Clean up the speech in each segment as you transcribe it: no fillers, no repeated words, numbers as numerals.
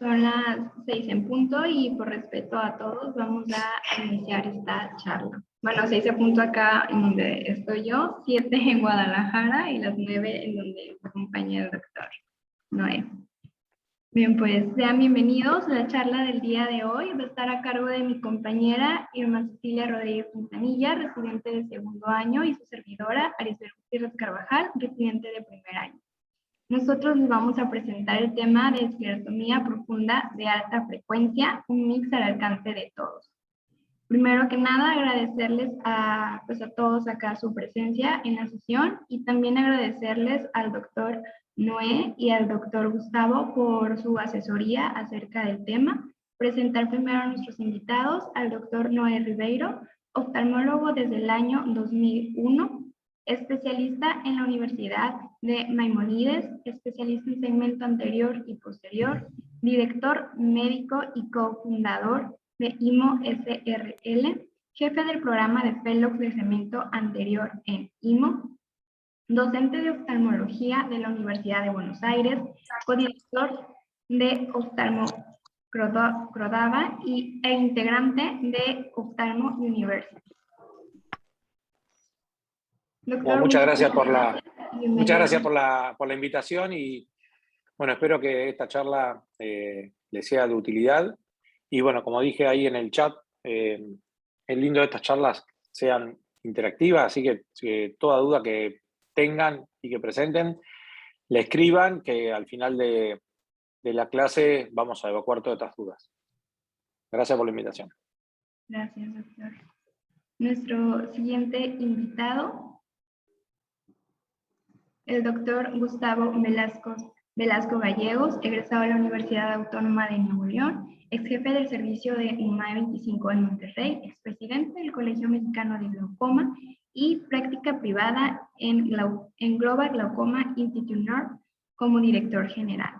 Son las 6 en punto y por respeto a todos vamos a iniciar esta charla. Bueno, 6 en punto acá en donde estoy yo, 7 en Guadalajara y las 9 en donde me acompaña el doctor Noé. Bien, pues sean bienvenidos. La charla del día de hoy va a estar a cargo de mi compañera Irma Cecilia Rodríguez Quintanilla, residente de segundo año, y su servidora Arisbel Gutiérrez Carvajal, residente de primer año. Nosotros les vamos a presentar el tema de esclerotomía profunda de alta frecuencia, un mix al alcance de todos. Primero que nada, agradecerles a todos acá su presencia en la sesión y también agradecerles al doctor Noé y al doctor Gustavo por su asesoría acerca del tema. Presentar primero a nuestros invitados, al doctor Noé Ribeiro, oftalmólogo desde el año 2001, especialista en la Universidad de Maimónides, especialista en segmento anterior y posterior, director médico y cofundador de IMO SRL, jefe del programa de Fellows de segmento anterior en IMO, docente de oftalmología de la Universidad de Buenos Aires, codirector de Oftalmo Crodava e integrante de Oftalmo University. Doctor, bueno, muchas gracias por la invitación y bueno, espero que esta charla les sea de utilidad. Y bueno, como dije ahí en el chat, es lindo que estas charlas sean interactivas, así que toda duda que tengan y que presenten, le escriban, que al final de la clase vamos a evacuar todas estas dudas. Gracias por la invitación. Gracias, doctor. Nuestro siguiente invitado, el doctor Gustavo Velasco Gallegos, egresado de la Universidad Autónoma de Nuevo León, ex jefe del servicio de UMAE 25 en Monterrey, expresidente del Colegio Mexicano de Glaucoma y práctica privada en Global Glaucoma Institute North como director general.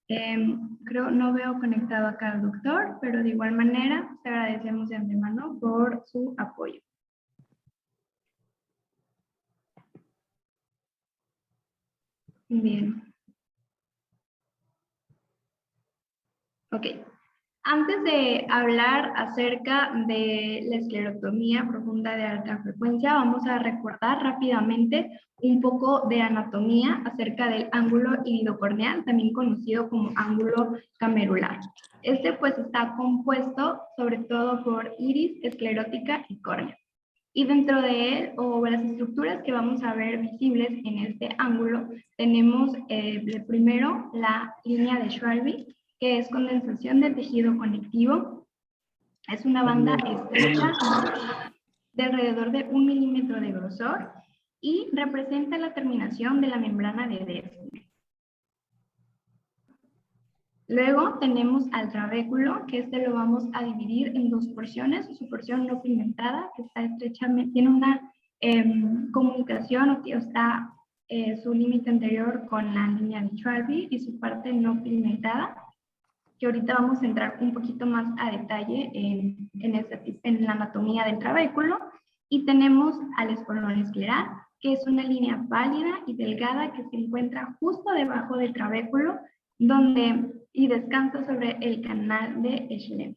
Creo no veo conectado acá al doctor, pero de igual manera te agradecemos de antemano por su apoyo. Bien. Ok. Antes de hablar acerca de la esclerotomía profunda de alta frecuencia, vamos a recordar rápidamente un poco de anatomía acerca del ángulo iridocorneal, también conocido como ángulo camerular. Este pues está compuesto sobre todo por iris, esclerótica y córnea. Y dentro de él, o las estructuras que vamos a ver visibles en este ángulo, tenemos primero la línea de Schwalbe, que es condensación del tejido conectivo. Es una banda estrecha de alrededor de 1 milímetro de grosor y representa la terminación de la membrana de Descemet. Luego tenemos al trabéculo, que este lo vamos a dividir en dos porciones. Su porción no pigmentada, que está estrechamente, tiene una comunicación, o está su límite anterior con la línea de Schwalbe, y su parte no pigmentada, que ahorita vamos a entrar un poquito más a detalle en la anatomía del trabéculo. Y tenemos al espolón escleral, que es una línea pálida y delgada que se encuentra justo debajo del trabéculo y descansa sobre el canal de Schlemm.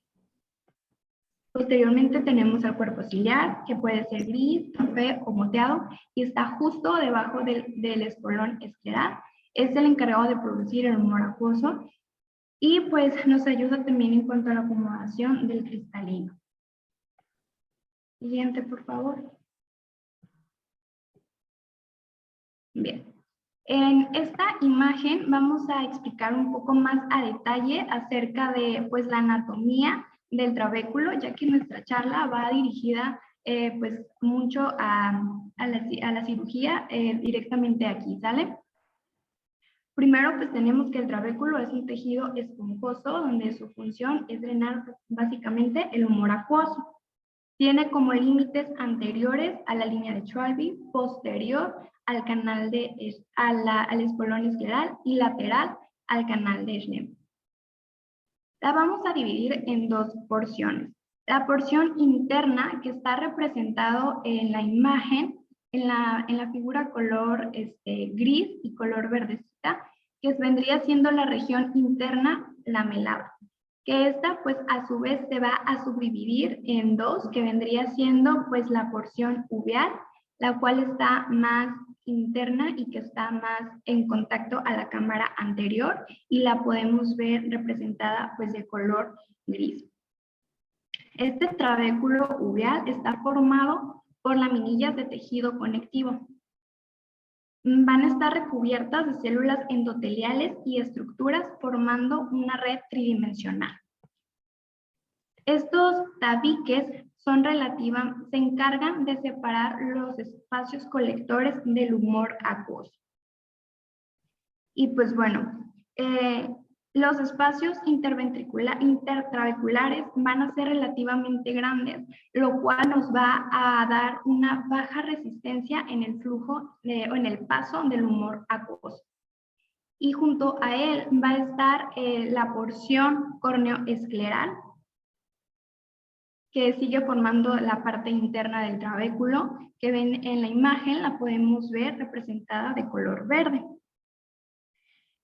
Posteriormente tenemos al cuerpo ciliar, que puede ser gris, café o moteado, y está justo debajo del espolón escleral. Es el encargado de producir el humor acuoso y pues nos ayuda también en cuanto a la acomodación del cristalino. Siguiente, por favor. Bien. En esta imagen vamos a explicar un poco más a detalle acerca de pues, la anatomía del trabéculo, ya que nuestra charla va dirigida pues, mucho a la cirugía directamente aquí, ¿sale? Primero, pues tenemos que el trabéculo es un tejido esponjoso donde su función es drenar básicamente el humor acuoso. Tiene como límites anteriores a la línea de Schwalbe, posterior al canal al espolón escleral y lateral al canal de Schlemm. La vamos a dividir en dos porciones. La porción interna, que está representado en la imagen, en la figura color gris y color verdecita, que vendría siendo la región interna lamelada, que esta pues a su vez se va a subdividir en dos, que vendría siendo pues la porción uveal, la cual está más interna y que está más en contacto a la cámara anterior y la podemos ver representada pues de color gris. Este trabéculo uveal está formado por laminillas de tejido conectivo. Van a estar recubiertas de células endoteliales y estructuras formando una red tridimensional. Estos tabiques se encargan de separar los espacios colectores del humor acuoso. Y pues bueno, los espacios intertrabeculares van a ser relativamente grandes, lo cual nos va a dar una baja resistencia en el flujo o en el paso del humor acuoso. Y junto a él va a estar la porción córneo-escleral, que sigue formando la parte interna del trabéculo, que ven en la imagen, la podemos ver representada de color verde.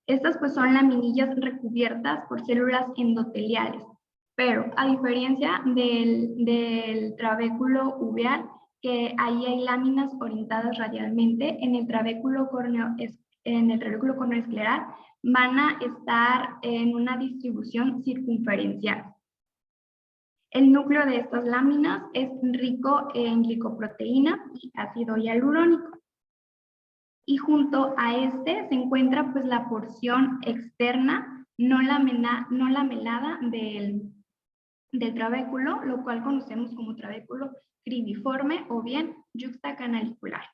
Estas pues son laminillas recubiertas por células endoteliales, pero a diferencia del trabéculo uveal, que ahí hay láminas orientadas radialmente, en el trabéculo córneo-escleral van a estar en una distribución circunferencial. El núcleo de estas láminas es rico en glicoproteína y ácido hialurónico. Y junto a este se encuentra pues la porción externa no lamelada del trabéculo, lo cual conocemos como trabéculo cribiforme o bien yuxtacanalicular.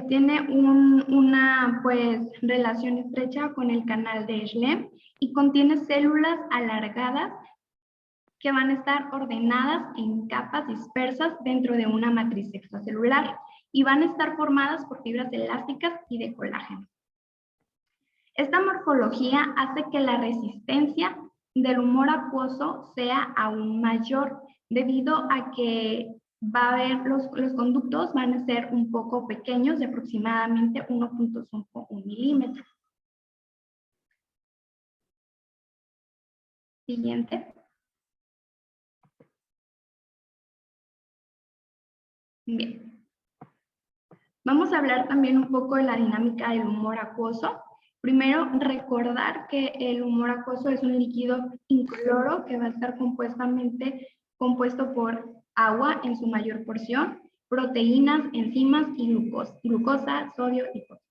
Tiene una pues relación estrecha con el canal de Schlemm y contiene células alargadas que van a estar ordenadas en capas dispersas dentro de una matriz extracelular y van a estar formadas por fibras elásticas y de colágeno. Esta morfología hace que la resistencia del humor acuoso sea aún mayor, debido a que va a haber los conductos van a ser un poco pequeños, de aproximadamente 1.5 milímetros. Siguiente. Bien. Vamos a hablar también un poco de la dinámica del humor acuoso. Primero, recordar que el humor acuoso es un líquido incoloro que va a estar compuesto por agua en su mayor porción, proteínas, enzimas y glucosa, sodio y potasio.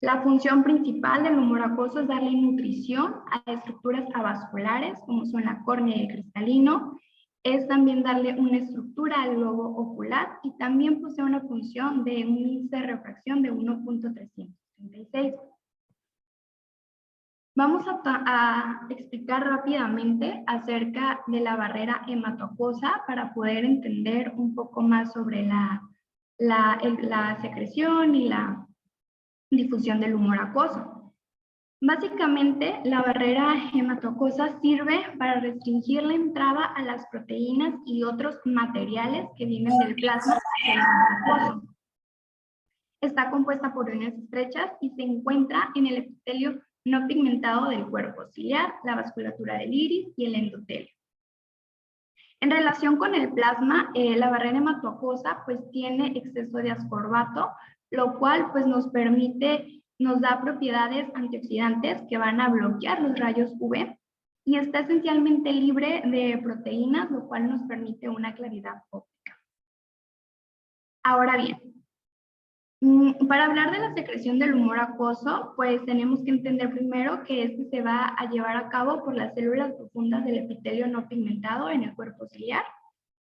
La función principal del humor acuoso es darle nutrición a estructuras avasculares, como son la córnea y el cristalino. Es también darle una estructura al globo ocular y también posee una función de un índice de refracción de 1.336. Vamos a explicar rápidamente acerca de la barrera hematoacuosa para poder entender un poco más sobre la secreción y la difusión del humor acuoso. Básicamente, la barrera hematoacuosa sirve para restringir la entrada a las proteínas y otros materiales que vienen del plasma del humor acuoso. Está compuesta por uñas estrechas y se encuentra en el epitelio no pigmentado del cuerpo ciliar, la vasculatura del iris y el endotelio. En relación con el plasma, la barrera hematoacuosa pues tiene exceso de ascorbato, lo cual pues nos da propiedades antioxidantes que van a bloquear los rayos UV y está esencialmente libre de proteínas, lo cual nos permite una claridad óptica. Ahora bien, para hablar de la secreción del humor acuoso, pues tenemos que entender primero que este se va a llevar a cabo por las células profundas del epitelio no pigmentado en el cuerpo ciliar,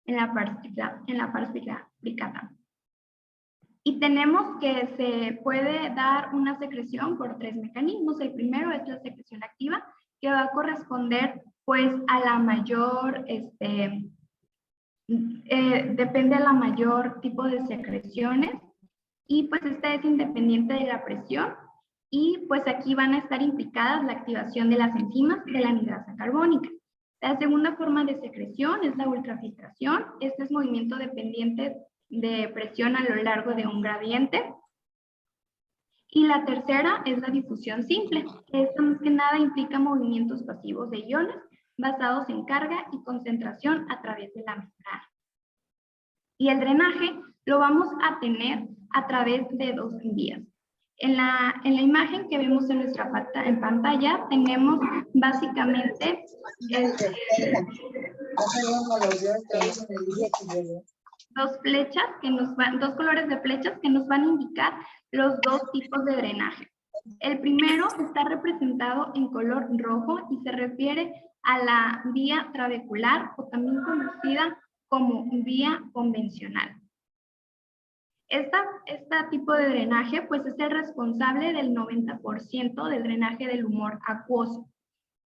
en la pars plicata. Y tenemos que se puede dar una secreción por tres mecanismos. El primero es la secreción activa, que va a corresponder pues a la mayor, depende de la mayor tipo de secreciones, y pues esta es independiente de la presión, y pues aquí van a estar implicadas la activación de las enzimas de la anhidrasa carbónica. La segunda forma de secreción es la ultrafiltración. Este es movimiento dependiente de presión a lo largo de un gradiente. Y la tercera es la difusión simple. Esta más que nada implica movimientos pasivos de iones basados en carga y concentración a través de la membrana. Y el drenaje lo vamos a tener a través de dos vías. En la imagen que vemos en nuestra pantalla tenemos básicamente dos colores de flechas que nos van a indicar los dos tipos de drenaje. El primero está representado en color rojo y se refiere a la vía trabecular o también conocida como vía convencional. Este tipo de drenaje pues es el responsable del 90% del drenaje del humor acuoso.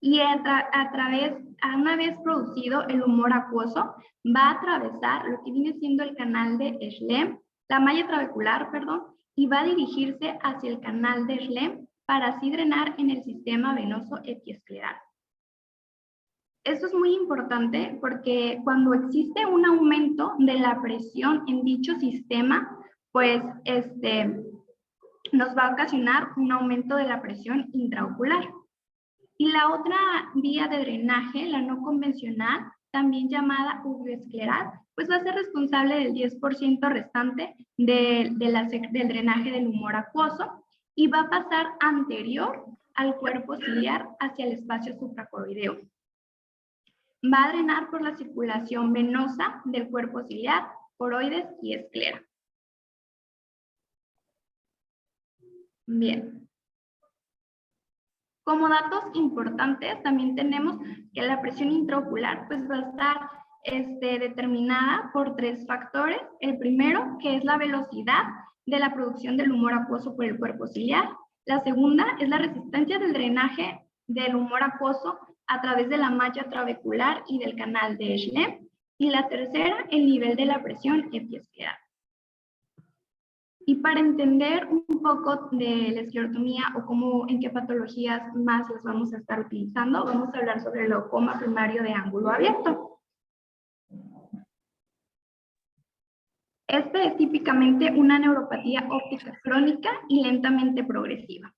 Y una vez producido el humor acuoso, va a atravesar lo que viene siendo el canal de Schlemm, la malla trabecular, y va a dirigirse hacia el canal de Schlemm para así drenar en el sistema venoso epiescleral. Esto es muy importante porque cuando existe un aumento de la presión en dicho sistema, pues nos va a ocasionar un aumento de la presión intraocular. Y la otra vía de drenaje, la no convencional, también llamada uveoescleral, pues va a ser responsable del 10% restante del drenaje del humor acuoso y va a pasar anterior al cuerpo ciliar hacia el espacio supracoroideo. Va a drenar por la circulación venosa del cuerpo ciliar, coroides y esclera. Bien. Como datos importantes, también tenemos que la presión intraocular pues, va a estar determinada por tres factores. El primero, que es la velocidad de la producción del humor acuoso por el cuerpo ciliar. La segunda es la resistencia del drenaje del humor acuoso a través de la malla trabecular y del canal de Schlemm. Y la tercera, el nivel de la presión epiescleral. Y para entender un poco de la esclerotomía o en qué patologías más las vamos a estar utilizando, vamos a hablar sobre el glaucoma primario de ángulo abierto. Este es típicamente una neuropatía óptica crónica y lentamente progresiva.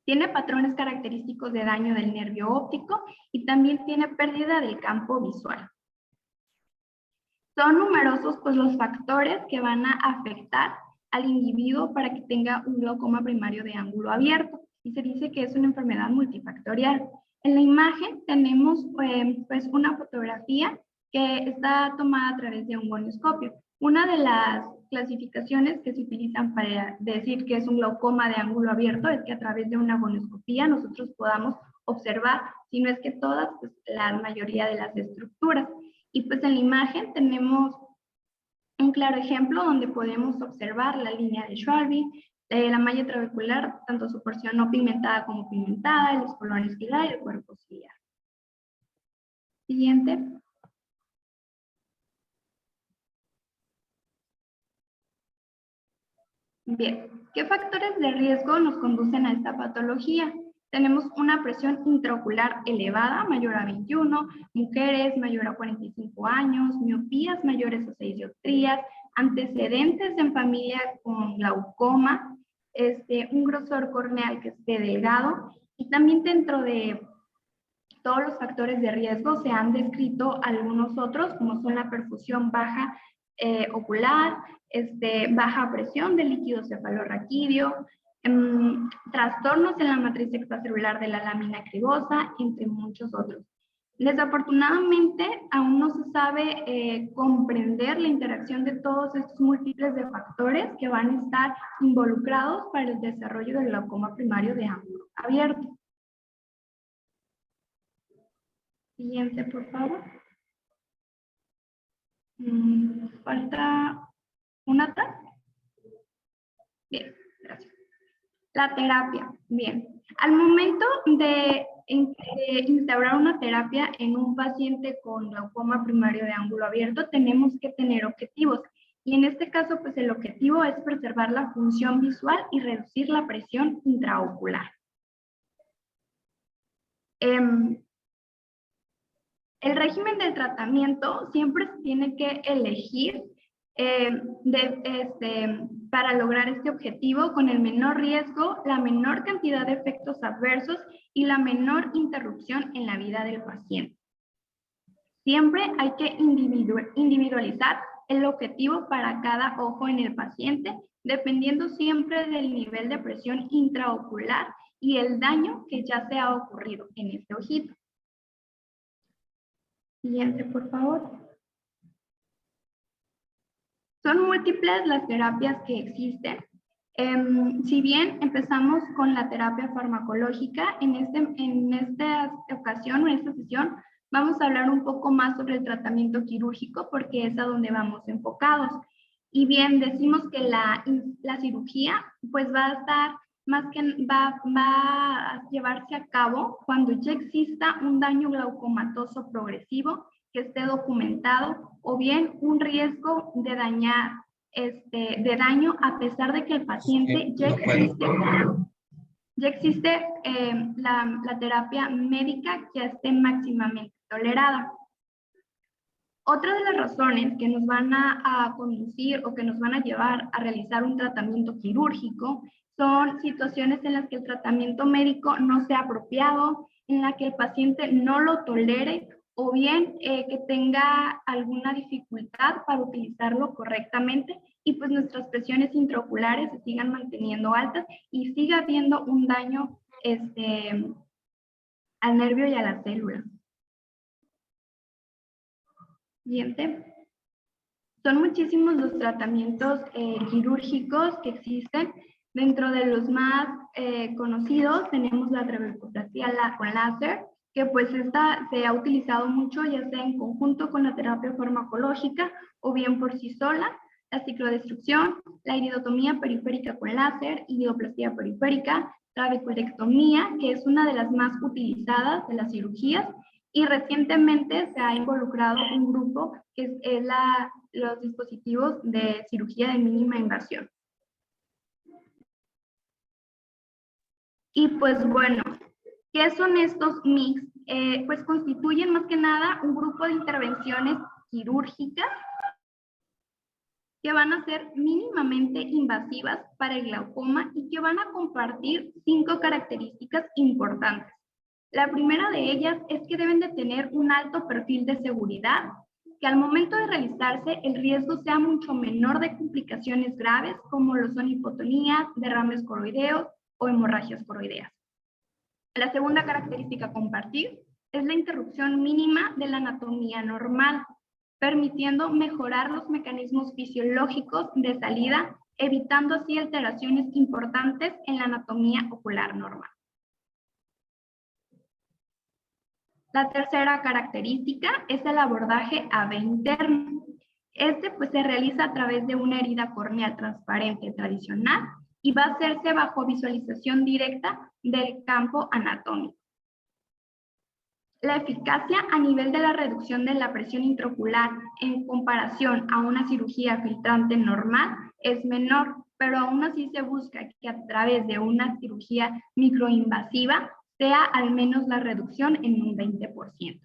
Tiene patrones característicos de daño del nervio óptico y también tiene pérdida del campo visual. Son numerosos pues, los factores que van a afectar al individuo para que tenga un glaucoma primario de ángulo abierto y se dice que es una enfermedad multifactorial. En la imagen tenemos pues una fotografía que está tomada a través de un gonioscopio. Una de las clasificaciones que se utilizan para decir que es un glaucoma de ángulo abierto es que a través de una gonioscopía nosotros podamos observar, si no es que todas, pues la mayoría de las estructuras. Y pues en la imagen tenemos un claro ejemplo donde podemos observar la línea de Schwalbe, la malla trabecular, tanto su porción no pigmentada como pigmentada, el espolón esquilar y el cuerpo ciliar. Siguiente. Bien, ¿qué factores de riesgo nos conducen a esta patología? Tenemos una presión intraocular elevada, mayor a 21, mujeres mayor a 45 años, miopías mayores a 6 dioptrías, antecedentes en familia con glaucoma, un grosor corneal que esté delgado y también dentro de todos los factores de riesgo se han descrito algunos otros como son la perfusión baja ocular, baja presión del líquido cefalorraquídeo, trastornos en la matriz extracelular de la lámina cribosa, entre muchos otros. Desafortunadamente, aún no se sabe comprender la interacción de todos estos múltiples de factores que van a estar involucrados para el desarrollo del glaucoma primario de ángulo abierto. Siguiente, por favor. Falta una atrás. Bien, gracias. La terapia. Bien. Al momento de instaurar una terapia en un paciente con glaucoma primario de ángulo abierto, tenemos que tener objetivos. Y en este caso, pues el objetivo es preservar la función visual y reducir la presión intraocular. El régimen del tratamiento siempre se tiene que elegir para lograr este objetivo con el menor riesgo, la menor cantidad de efectos adversos y la menor interrupción en la vida del paciente. Siempre hay que individualizar el objetivo para cada ojo en el paciente, dependiendo siempre del nivel de presión intraocular y el daño que ya se ha ocurrido en este ojito. Siguiente, por favor. Son múltiples las terapias que existen. Si bien empezamos con la terapia farmacológica, en esta ocasión, en esta sesión, vamos a hablar un poco más sobre el tratamiento quirúrgico porque es a donde vamos enfocados. Y bien, decimos que la cirugía pues va a estar va a llevarse a cabo cuando ya exista un daño glaucomatoso progresivo que esté documentado o bien un riesgo de daño a pesar de que el paciente ya existe la terapia médica que esté máximamente tolerada. Otra de las razones que nos van a conducir o que nos van a llevar a realizar un tratamiento quirúrgico son situaciones en las que el tratamiento médico no sea apropiado, en la que el paciente no lo tolere o bien que tenga alguna dificultad para utilizarlo correctamente y pues nuestras presiones intraoculares se sigan manteniendo altas y siga habiendo un daño al nervio y a la célula. Siguiente. Son muchísimos los tratamientos quirúrgicos que existen. Dentro de los más conocidos tenemos la trabecoplastia con láser, que pues esta se ha utilizado mucho ya sea en conjunto con la terapia farmacológica o bien por sí sola, la ciclodestrucción, la iridotomía periférica con láser, iridoplastia periférica, trabeculectomía, que es una de las más utilizadas de las cirugías, y recientemente se ha involucrado un grupo que es los dispositivos de cirugía de mínima invasión. Y pues bueno, ¿qué son estos MIGS? Pues constituyen más que nada un grupo de intervenciones quirúrgicas que van a ser mínimamente invasivas para el glaucoma y que van a compartir 5 características importantes. La primera de ellas es que deben de tener un alto perfil de seguridad, que al momento de realizarse el riesgo sea mucho menor de complicaciones graves como lo son hipotonías, derrames coroideos o hemorragias coroideas. La segunda característica a compartir es la interrupción mínima de la anatomía normal, permitiendo mejorar los mecanismos fisiológicos de salida, evitando así alteraciones importantes en la anatomía ocular normal. La tercera característica es el abordaje AB interno. Este pues se realiza a través de una herida corneal transparente tradicional y va a hacerse bajo visualización directa del campo anatómico. La eficacia a nivel de la reducción de la presión intraocular en comparación a una cirugía filtrante normal es menor, pero aún así se busca que a través de una cirugía microinvasiva sea al menos la reducción en un 20%.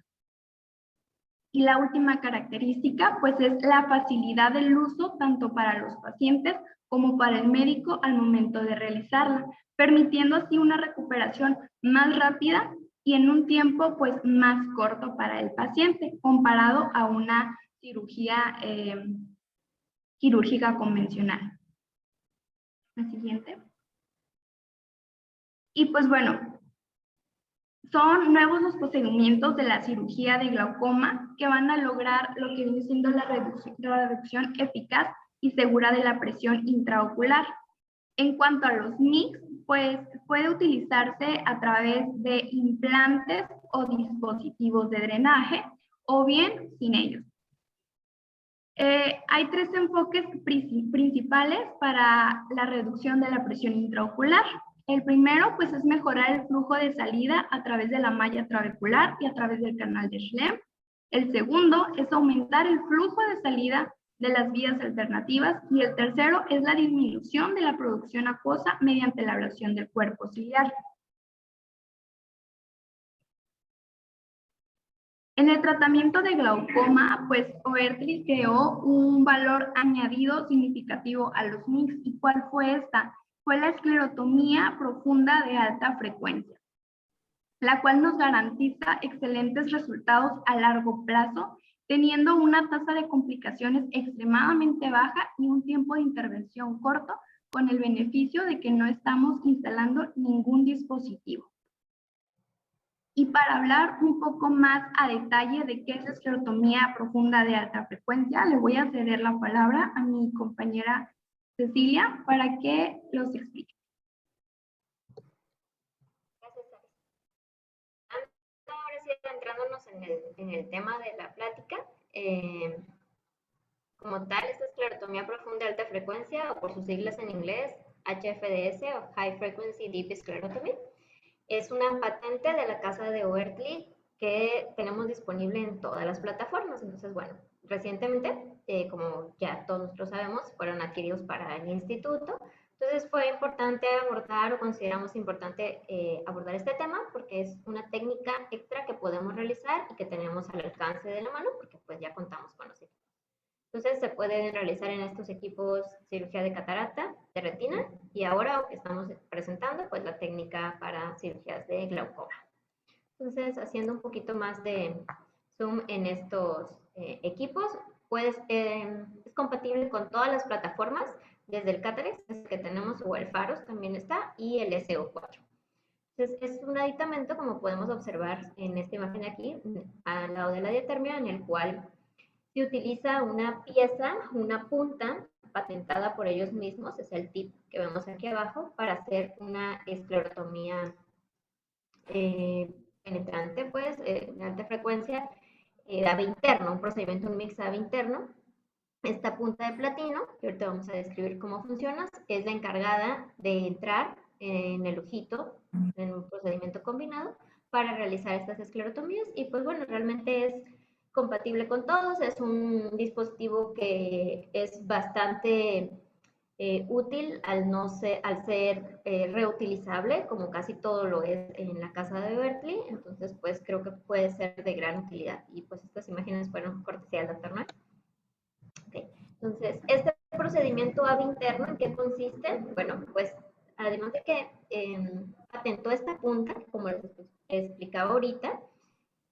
Y la última característica pues es la facilidad del uso tanto para los pacientes como para el médico al momento de realizarla, permitiendo así una recuperación más rápida y en un tiempo pues más corto para el paciente comparado a una cirugía quirúrgica convencional. La siguiente. Y pues bueno, son nuevos los procedimientos de la cirugía de glaucoma que van a lograr lo que viene siendo la reducción eficaz y segura de la presión intraocular. En cuanto a los MIGS, pues puede utilizarse a través de implantes o dispositivos de drenaje o bien sin ellos. Hay 3 enfoques principales para la reducción de la presión intraocular. El primero, pues, es mejorar el flujo de salida a través de la malla trabecular y a través del canal de Schlemm. El segundo es aumentar el flujo de salida de las vías alternativas. Y el tercero es la disminución de la producción acuosa mediante la ablación del cuerpo ciliar. En el tratamiento de glaucoma, pues Oertli creó un valor añadido significativo a los MIGS. ¿Y cuál fue esta? Fue la esclerotomía profunda de alta frecuencia, la cual nos garantiza excelentes resultados a largo plazo, teniendo una tasa de complicaciones extremadamente baja y un tiempo de intervención corto, con el beneficio de que no estamos instalando ningún dispositivo. Y para hablar un poco más a detalle de qué es esclerotomía profunda de alta frecuencia, le voy a ceder la palabra a mi compañera Cecilia para que los explique. Gracias, Aris. Ahora sí, centrándonos en el tema de la plática, como tal, esta esclerotomía profunda de alta frecuencia, o por sus siglas en inglés, HFDS o High Frequency Deep Sclerotomy, es una patente de la casa de Oertli que tenemos disponible en todas las plataformas. Entonces, bueno, recientemente, como ya todos lo sabemos, fueron adquiridos para el instituto. Entonces fue importante abordar, o consideramos importante abordar este tema, porque es una técnica extra que podemos realizar y que tenemos al alcance de la mano, porque pues ya contamos con los equipos. Entonces se pueden realizar en estos equipos cirugía de catarata, de retina, y ahora estamos presentando pues la técnica para cirugías de glaucoma. Entonces, haciendo un poquito más de zoom en estos equipos, pues es compatible con todas las plataformas, desde el Caterex que tenemos, o el Pharos también está, y el SO4. Entonces, es un aditamento, como podemos observar en esta imagen aquí, al lado de la diatermia, en el cual se utiliza una pieza, una punta patentada por ellos mismos, es el tip que vemos aquí abajo, para hacer una esclerotomía penetrante, pues, de alta frecuencia, AVE interno, un procedimiento, un mix AVE interno. Esta punta de platino, que ahorita vamos a describir cómo funciona, es la encargada de entrar en el ojito en un procedimiento combinado para realizar estas esclerotomías. Y pues bueno, realmente es compatible con todos, es un dispositivo que es bastante útil al ser reutilizable, como casi todo lo es en la casa de Berkeley. Entonces pues creo que puede ser de gran utilidad. Y pues estas imágenes fueron cortesía del doctor Noel. Okay. Entonces, este procedimiento AVE interno, ¿en qué consiste? Bueno, pues además de que patentó esta punta, como les explicaba ahorita,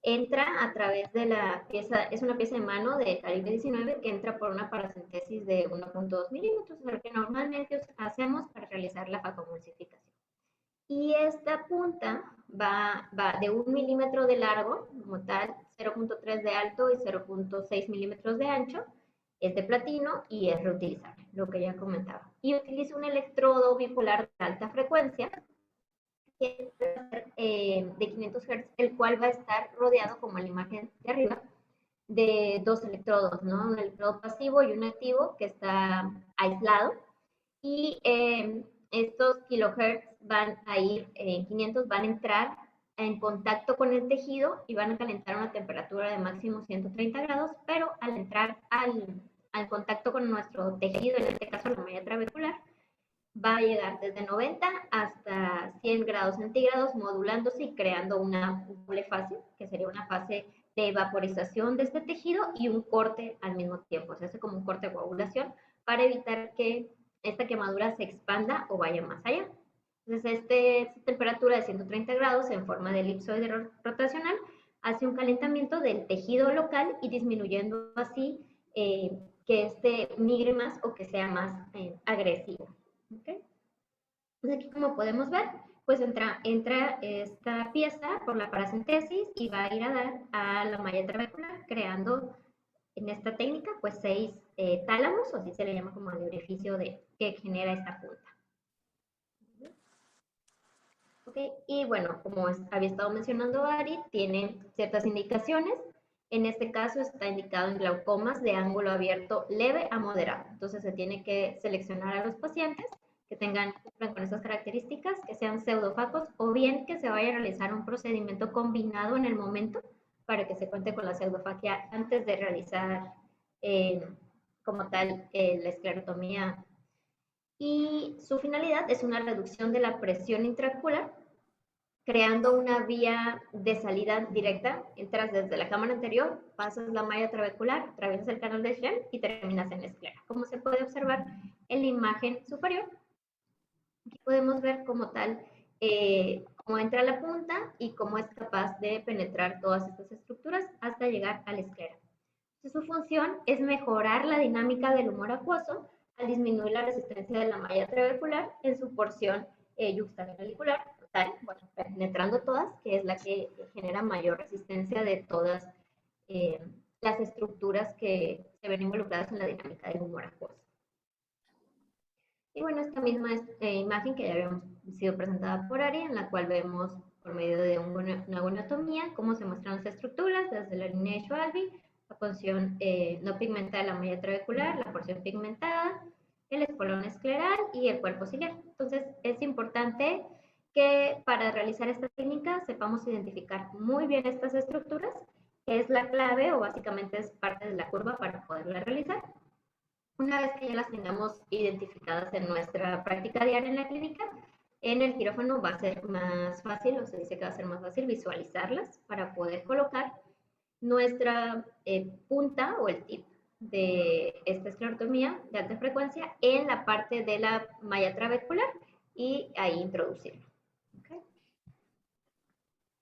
entra a través de la pieza, es una pieza de mano de calibre 19 que entra por una paracentesis de 1.2 milímetros, lo que normalmente hacemos para realizar la facomulsificación. Y esta punta va de 1 milímetro de largo, como tal, 0.3 de alto y 0.6 milímetros de ancho. Es de platino y es reutilizable, lo que ya comentaba. Y utiliza un electrodo bipolar de alta frecuencia, que es de 500 Hz, el cual va a estar rodeado, como en la imagen de arriba, de dos electrodos, ¿no? Un electrodo pasivo y un activo que está aislado. Y estos kilohertz van a ir, 500 van a entrar en contacto con el tejido y van a calentar a una temperatura de máximo 130 grados, pero al entrar al contacto con nuestro tejido, en este caso la malla trabecular, va a llegar desde 90 hasta 100 grados centígrados, modulándose y creando una doble fase, que sería una fase de vaporización de este tejido y un corte al mismo tiempo. Se hace como un corte de coagulación para evitar que esta quemadura se expanda o vaya más allá. Entonces, esta temperatura de 130 grados en forma de elipsoide rotacional hace un calentamiento del tejido local y disminuyendo así que este migre más o que sea más agresivo. ¿Okay? Entonces, aquí como podemos ver, pues entra esta pieza por la paracentesis y va a ir a dar a la malla trabecular, creando en esta técnica pues 6 tálamos, o así se le llama como el orificio que genera esta punta. Okay. Y bueno, como había estado mencionando Ari, tiene ciertas indicaciones. En este caso está indicado en glaucomas de ángulo abierto leve a moderado. Entonces se tiene que seleccionar a los pacientes que cumplan con estas características, que sean pseudofacos, o bien que se vaya a realizar un procedimiento combinado en el momento para que se cuente con la pseudofaquia antes de realizar como tal la esclerotomía. Y su finalidad es una reducción de la presión intraocular, creando una vía de salida directa. Entras desde la cámara anterior, pasas la malla trabecular, atraviesas el canal de Schlemm y terminas en la esclera. Como se puede observar en la imagen superior, aquí podemos ver como tal cómo entra la punta y cómo es capaz de penetrar todas estas estructuras hasta llegar a la esclera. Entonces, su función es mejorar la dinámica del humor acuoso al disminuir la resistencia de la malla trabecular en su porción yuxtaglobelicular, bueno, penetrando todas, que es la que genera mayor resistencia de todas las estructuras que se ven involucradas en la dinámica del humor acuoso. Y bueno, esta misma imagen que ya habíamos sido presentada por Ari, en la cual vemos por medio de una goniotomía cómo se muestran las estructuras, desde la línea de Schwalbe, la porción no pigmentada de la malla trabecular, la porción pigmentada, el espolón escleral y el cuerpo ciliar. Entonces, es importante que para realizar esta técnica sepamos identificar muy bien estas estructuras, que es la clave o básicamente es parte de la curva para poderla realizar. Una vez que ya las tengamos identificadas en nuestra práctica diaria en la clínica, en el quirófano va a ser más fácil, o se dice que va a ser más fácil visualizarlas para poder colocar nuestra punta o el tip de esta esclerotomía de alta frecuencia en la parte de la malla trabecular y ahí introducirlo. ¿Okay?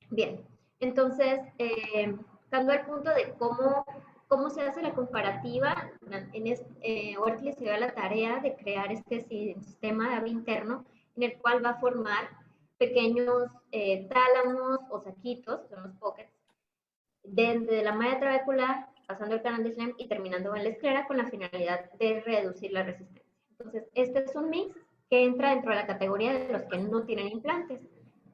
Bien, entonces, dando al punto de cómo se hace la comparativa, Ortley se dio a la tarea de crear este sistema de ave interno en el cual va a formar pequeños tálamos o saquitos, son los pockets, desde la malla trabecular, pasando el canal de Schlemm y terminando en la esclera con la finalidad de reducir la resistencia. Entonces, este es un mix que entra dentro de la categoría de los que no tienen implantes,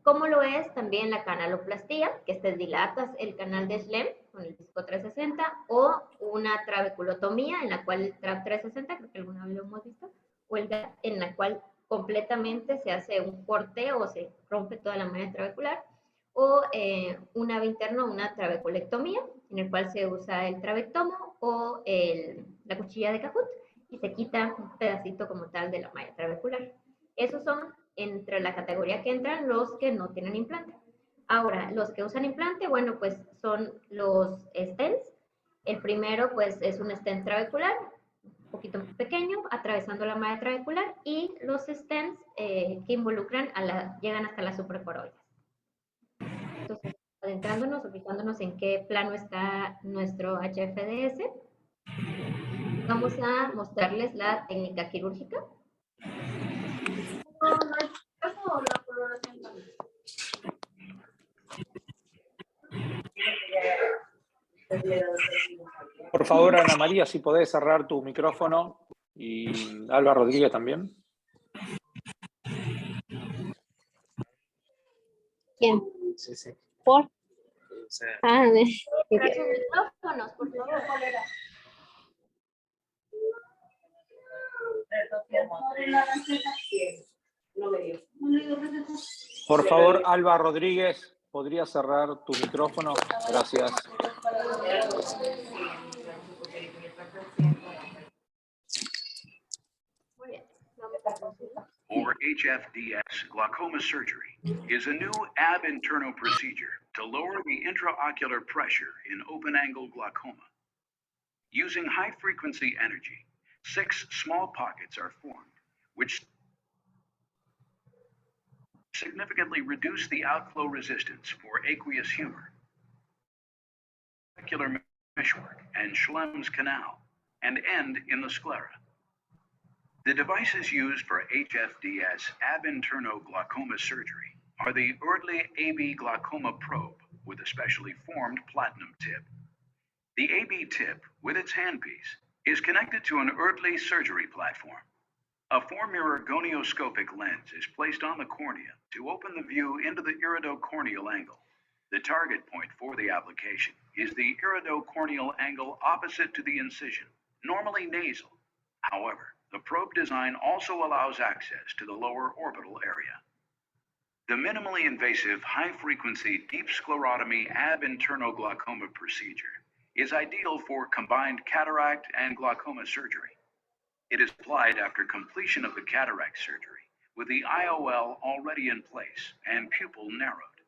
como lo es también la canaloplastía, que dilatas el canal de Schlemm con el disco 360, o una trabeculotomía, en la cual el TRAB 360, creo que alguna vez lo hemos visto, o en la cual completamente se hace un corte o se rompe toda la malla trabecular, o un ave interno, una trabeculectomía, en el cual se usa el trabectomo o la cuchilla de Cajut y se quita un pedacito como tal de la malla trabecular. Esos son entre la categoría que entran los que no tienen implante. Ahora, los que usan implante, bueno, pues son los stents. El primero, pues, es un stent trabecular, un poquito más pequeño, atravesando la malla trabecular, y los stents que involucran, llegan hasta la supracoroides. Entonces, adentrándonos o fijándonos en qué plano está nuestro HFDS, vamos a mostrarles la técnica quirúrgica. Por favor, Ana María, si podés cerrar tu micrófono, y Alba Rodríguez también. ¿Quién? ¿Por? Ah, Cerrar sus micrófonos, por favor. Por favor, Alba Rodríguez, ¿podría cerrar tu micrófono? Gracias. Or HFDS glaucoma surgery is a new ab interno procedure to lower the intraocular pressure in open-angle glaucoma. Using high-frequency energy, 6 small pockets are formed, which significantly reduce the outflow resistance for aqueous humor, ocular meshwork, and Schlemm's canal, and end in the sclera. The devices used for HFDS ab interno glaucoma surgery are the Eardley AB glaucoma probe with a specially formed platinum tip. The AB tip, with its handpiece, is connected to an Eardley surgery platform. A 4-mirror gonioscopic lens is placed on the cornea to open the view into the iridocorneal angle. The target point for the application is the iridocorneal angle opposite to the incision, normally nasal. However, the probe design also allows access to the lower orbital area. The minimally invasive, high-frequency deep sclerotomy ab interno glaucoma procedure is ideal for combined cataract and glaucoma surgery. It is applied after completion of the cataract surgery with the IOL already in place and pupil narrowed.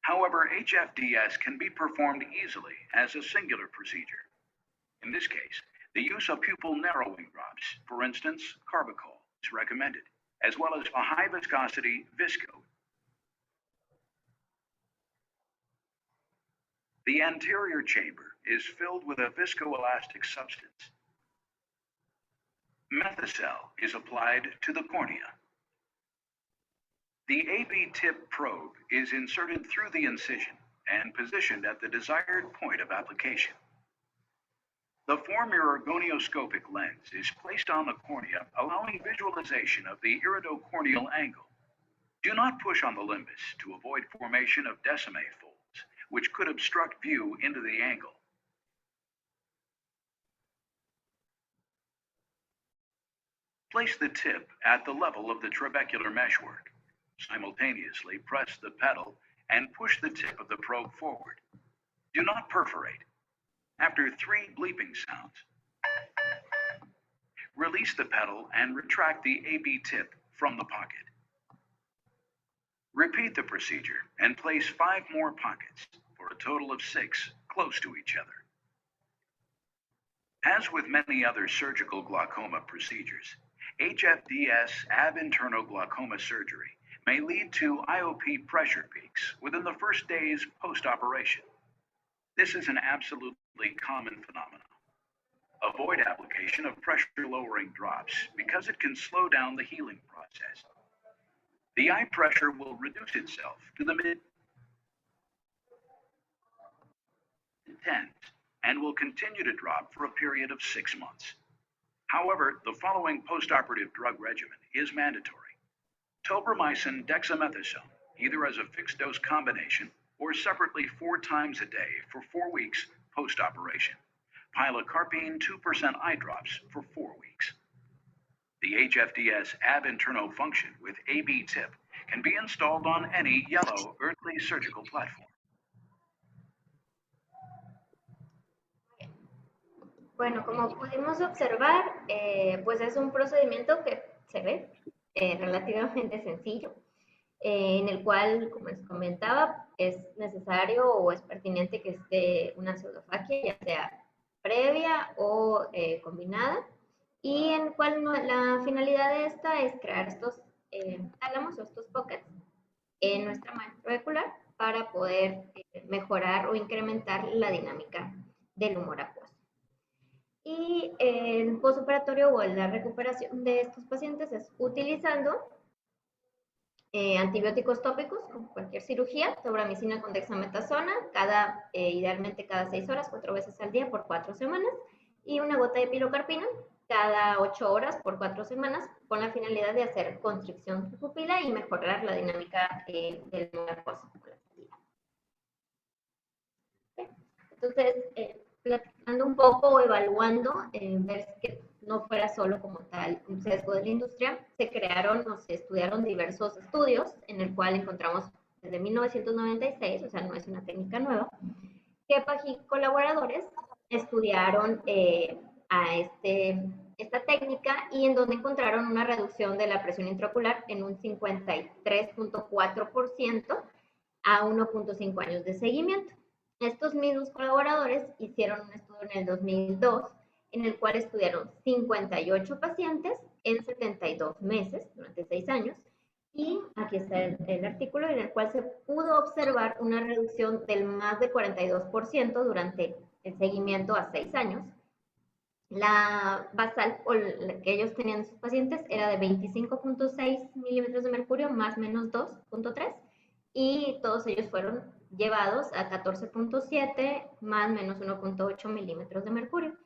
However, HFDS can be performed easily as a singular procedure. In this case, the use of pupil narrowing drops, for instance, carbachol, is recommended, as well as a high viscosity visco. The anterior chamber is filled with a viscoelastic substance. Methicel is applied to the cornea. The AB tip probe is inserted through the incision and positioned at the desired point of application. The 4-mirror gonioscopic lens is placed on the cornea, allowing visualization of the iridocorneal angle. Do not push on the limbus to avoid formation of Descemet folds, which could obstruct view into the angle. Place the tip at the level of the trabecular meshwork. Simultaneously press the pedal and push the tip of the probe forward. Do not perforate. After 3 bleeping sounds, release the pedal and retract the AB tip from the pocket. Repeat the procedure and place 5 more pockets for a total of 6 close to each other. As with many other surgical glaucoma procedures, HFDS ab interno glaucoma surgery may lead to IOP pressure peaks within the first days post-operation. This is an absolutely common phenomenon. Avoid application of pressure-lowering drops because it can slow down the healing process. The eye pressure will reduce itself to the mid-10s and will continue to drop for a period of 6 months. However, the following postoperative drug regimen is mandatory. Tobramycin dexamethasone, either as a fixed-dose combination or separately 4 times a day for 4 weeks post-operation. Pilocarpine 2% eye drops for 4 weeks. The HFDS ab interno function with AB tip can be installed on any yellow earthly surgical platform. Bueno, como pudimos observar, pues es un procedimiento que se ve relativamente sencillo, en el cual, como les comentaba, es necesario o es pertinente que esté una pseudofaquia, ya sea previa o combinada, y en el cual la finalidad de esta es crear estos tálamos o estos pockets en nuestra malla trabecular para poder mejorar o incrementar la dinámica del humor acuoso. Y el postoperatorio o la recuperación de estos pacientes es utilizando antibióticos tópicos, como cualquier cirugía, tobramicina con dexametasona, idealmente cada 6 horas, 4 veces al día por 4 semanas, y una gota de pilocarpina cada 8 horas por 4 semanas, con la finalidad de hacer constricción de pupila y mejorar la dinámica del humor acuoso. Entonces, platicando un poco o evaluando, ver que no fuera solo como tal un sesgo de la industria, se crearon o se estudiaron diversos estudios en el cual encontramos desde 1996, o sea, no es una técnica nueva, que colaboradores estudiaron esta técnica y en donde encontraron una reducción de la presión intraocular en un 53.4% a 1.5 años de seguimiento. Estos mismos colaboradores hicieron un estudio en el 2002 en el cual estudiaron 58 pacientes en 72 meses durante 6 años y aquí está el artículo en el cual se pudo observar una reducción del más de 42% durante el seguimiento a 6 años. La basal que ellos tenían en sus pacientes era de 25.6 milímetros de mercurio más menos 2.3 y todos ellos fueron llevados a 14.7 más menos 1.8 milímetros de mercurio.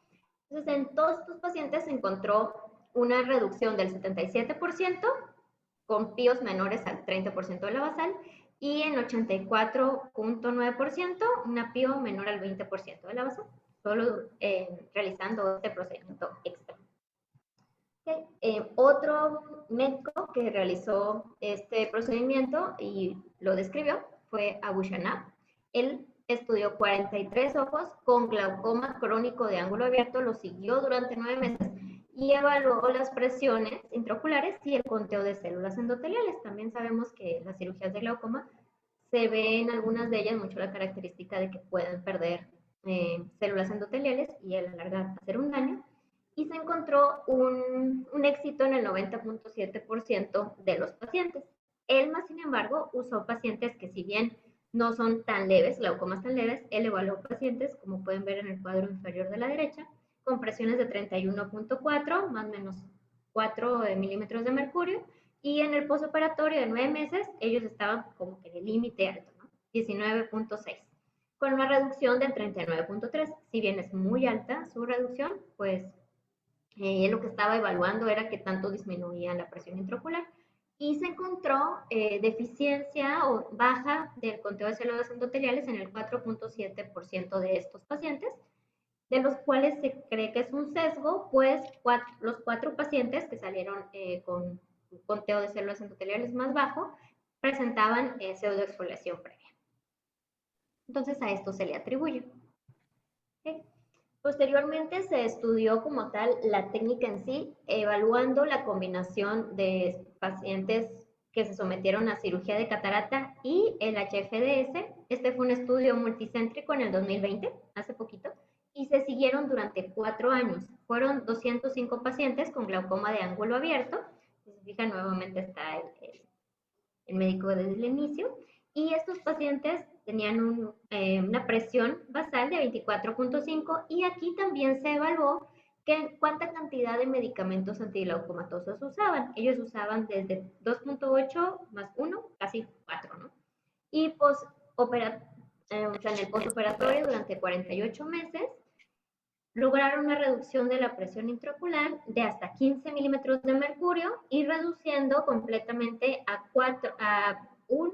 Entonces, en todos estos pacientes se encontró una reducción del 77% con píos menores al 30% de la basal y en 84.9% una pío menor al 20% de la basal, solo realizando este procedimiento extra. Otro médico que realizó este procedimiento y lo describió fue Abu Shanab. Él estudió 43 ojos con glaucoma crónico de ángulo abierto, lo siguió durante 9 meses y evaluó las presiones intraoculares y el conteo de células endoteliales. También sabemos que las cirugías de glaucoma se ve en algunas de ellas mucho la característica de que pueden perder células endoteliales y a la larga hacer un daño. Y se encontró un éxito en el 90.7% de los pacientes. Elma, sin embargo, usó pacientes que, si bien no son tan leves, glaucomas tan leves, él evaluó pacientes, como pueden ver en el cuadro inferior de la derecha, con presiones de 31.4, más o menos 4 milímetros de mercurio, y en el postoperatorio de 9 meses, ellos estaban como que en el límite alto, ¿no? 19.6, con una reducción del 39.3. Si bien es muy alta su reducción, pues lo que estaba evaluando era qué tanto disminuía la presión intraocular. Y se encontró deficiencia o baja del conteo de células endoteliales en el 4.7% de estos pacientes, de los cuales se cree que es un sesgo, pues los 4 pacientes que salieron con un conteo de células endoteliales más bajo presentaban pseudoexfoliación previa. Entonces a esto se le atribuye. ¿Okay? Posteriormente se estudió como tal la técnica en sí, evaluando la combinación de pacientes que se sometieron a cirugía de catarata y el HFDS. Este fue un estudio multicéntrico en el 2020, hace poquito, y se siguieron durante 4 años. Fueron 205 pacientes con glaucoma de ángulo abierto. Si se fijan, nuevamente está el médico desde el inicio. Y estos pacientes tenían una presión basal de 24.5 y aquí también se evaluó cuánta cantidad de medicamentos antiglaucomatosos usaban. Ellos usaban desde 2.8 más 1, casi 4, ¿no? Y en el postoperatorio durante 48 meses lograron una reducción de la presión intraocular de hasta 15 milímetros de mercurio y reduciendo completamente a un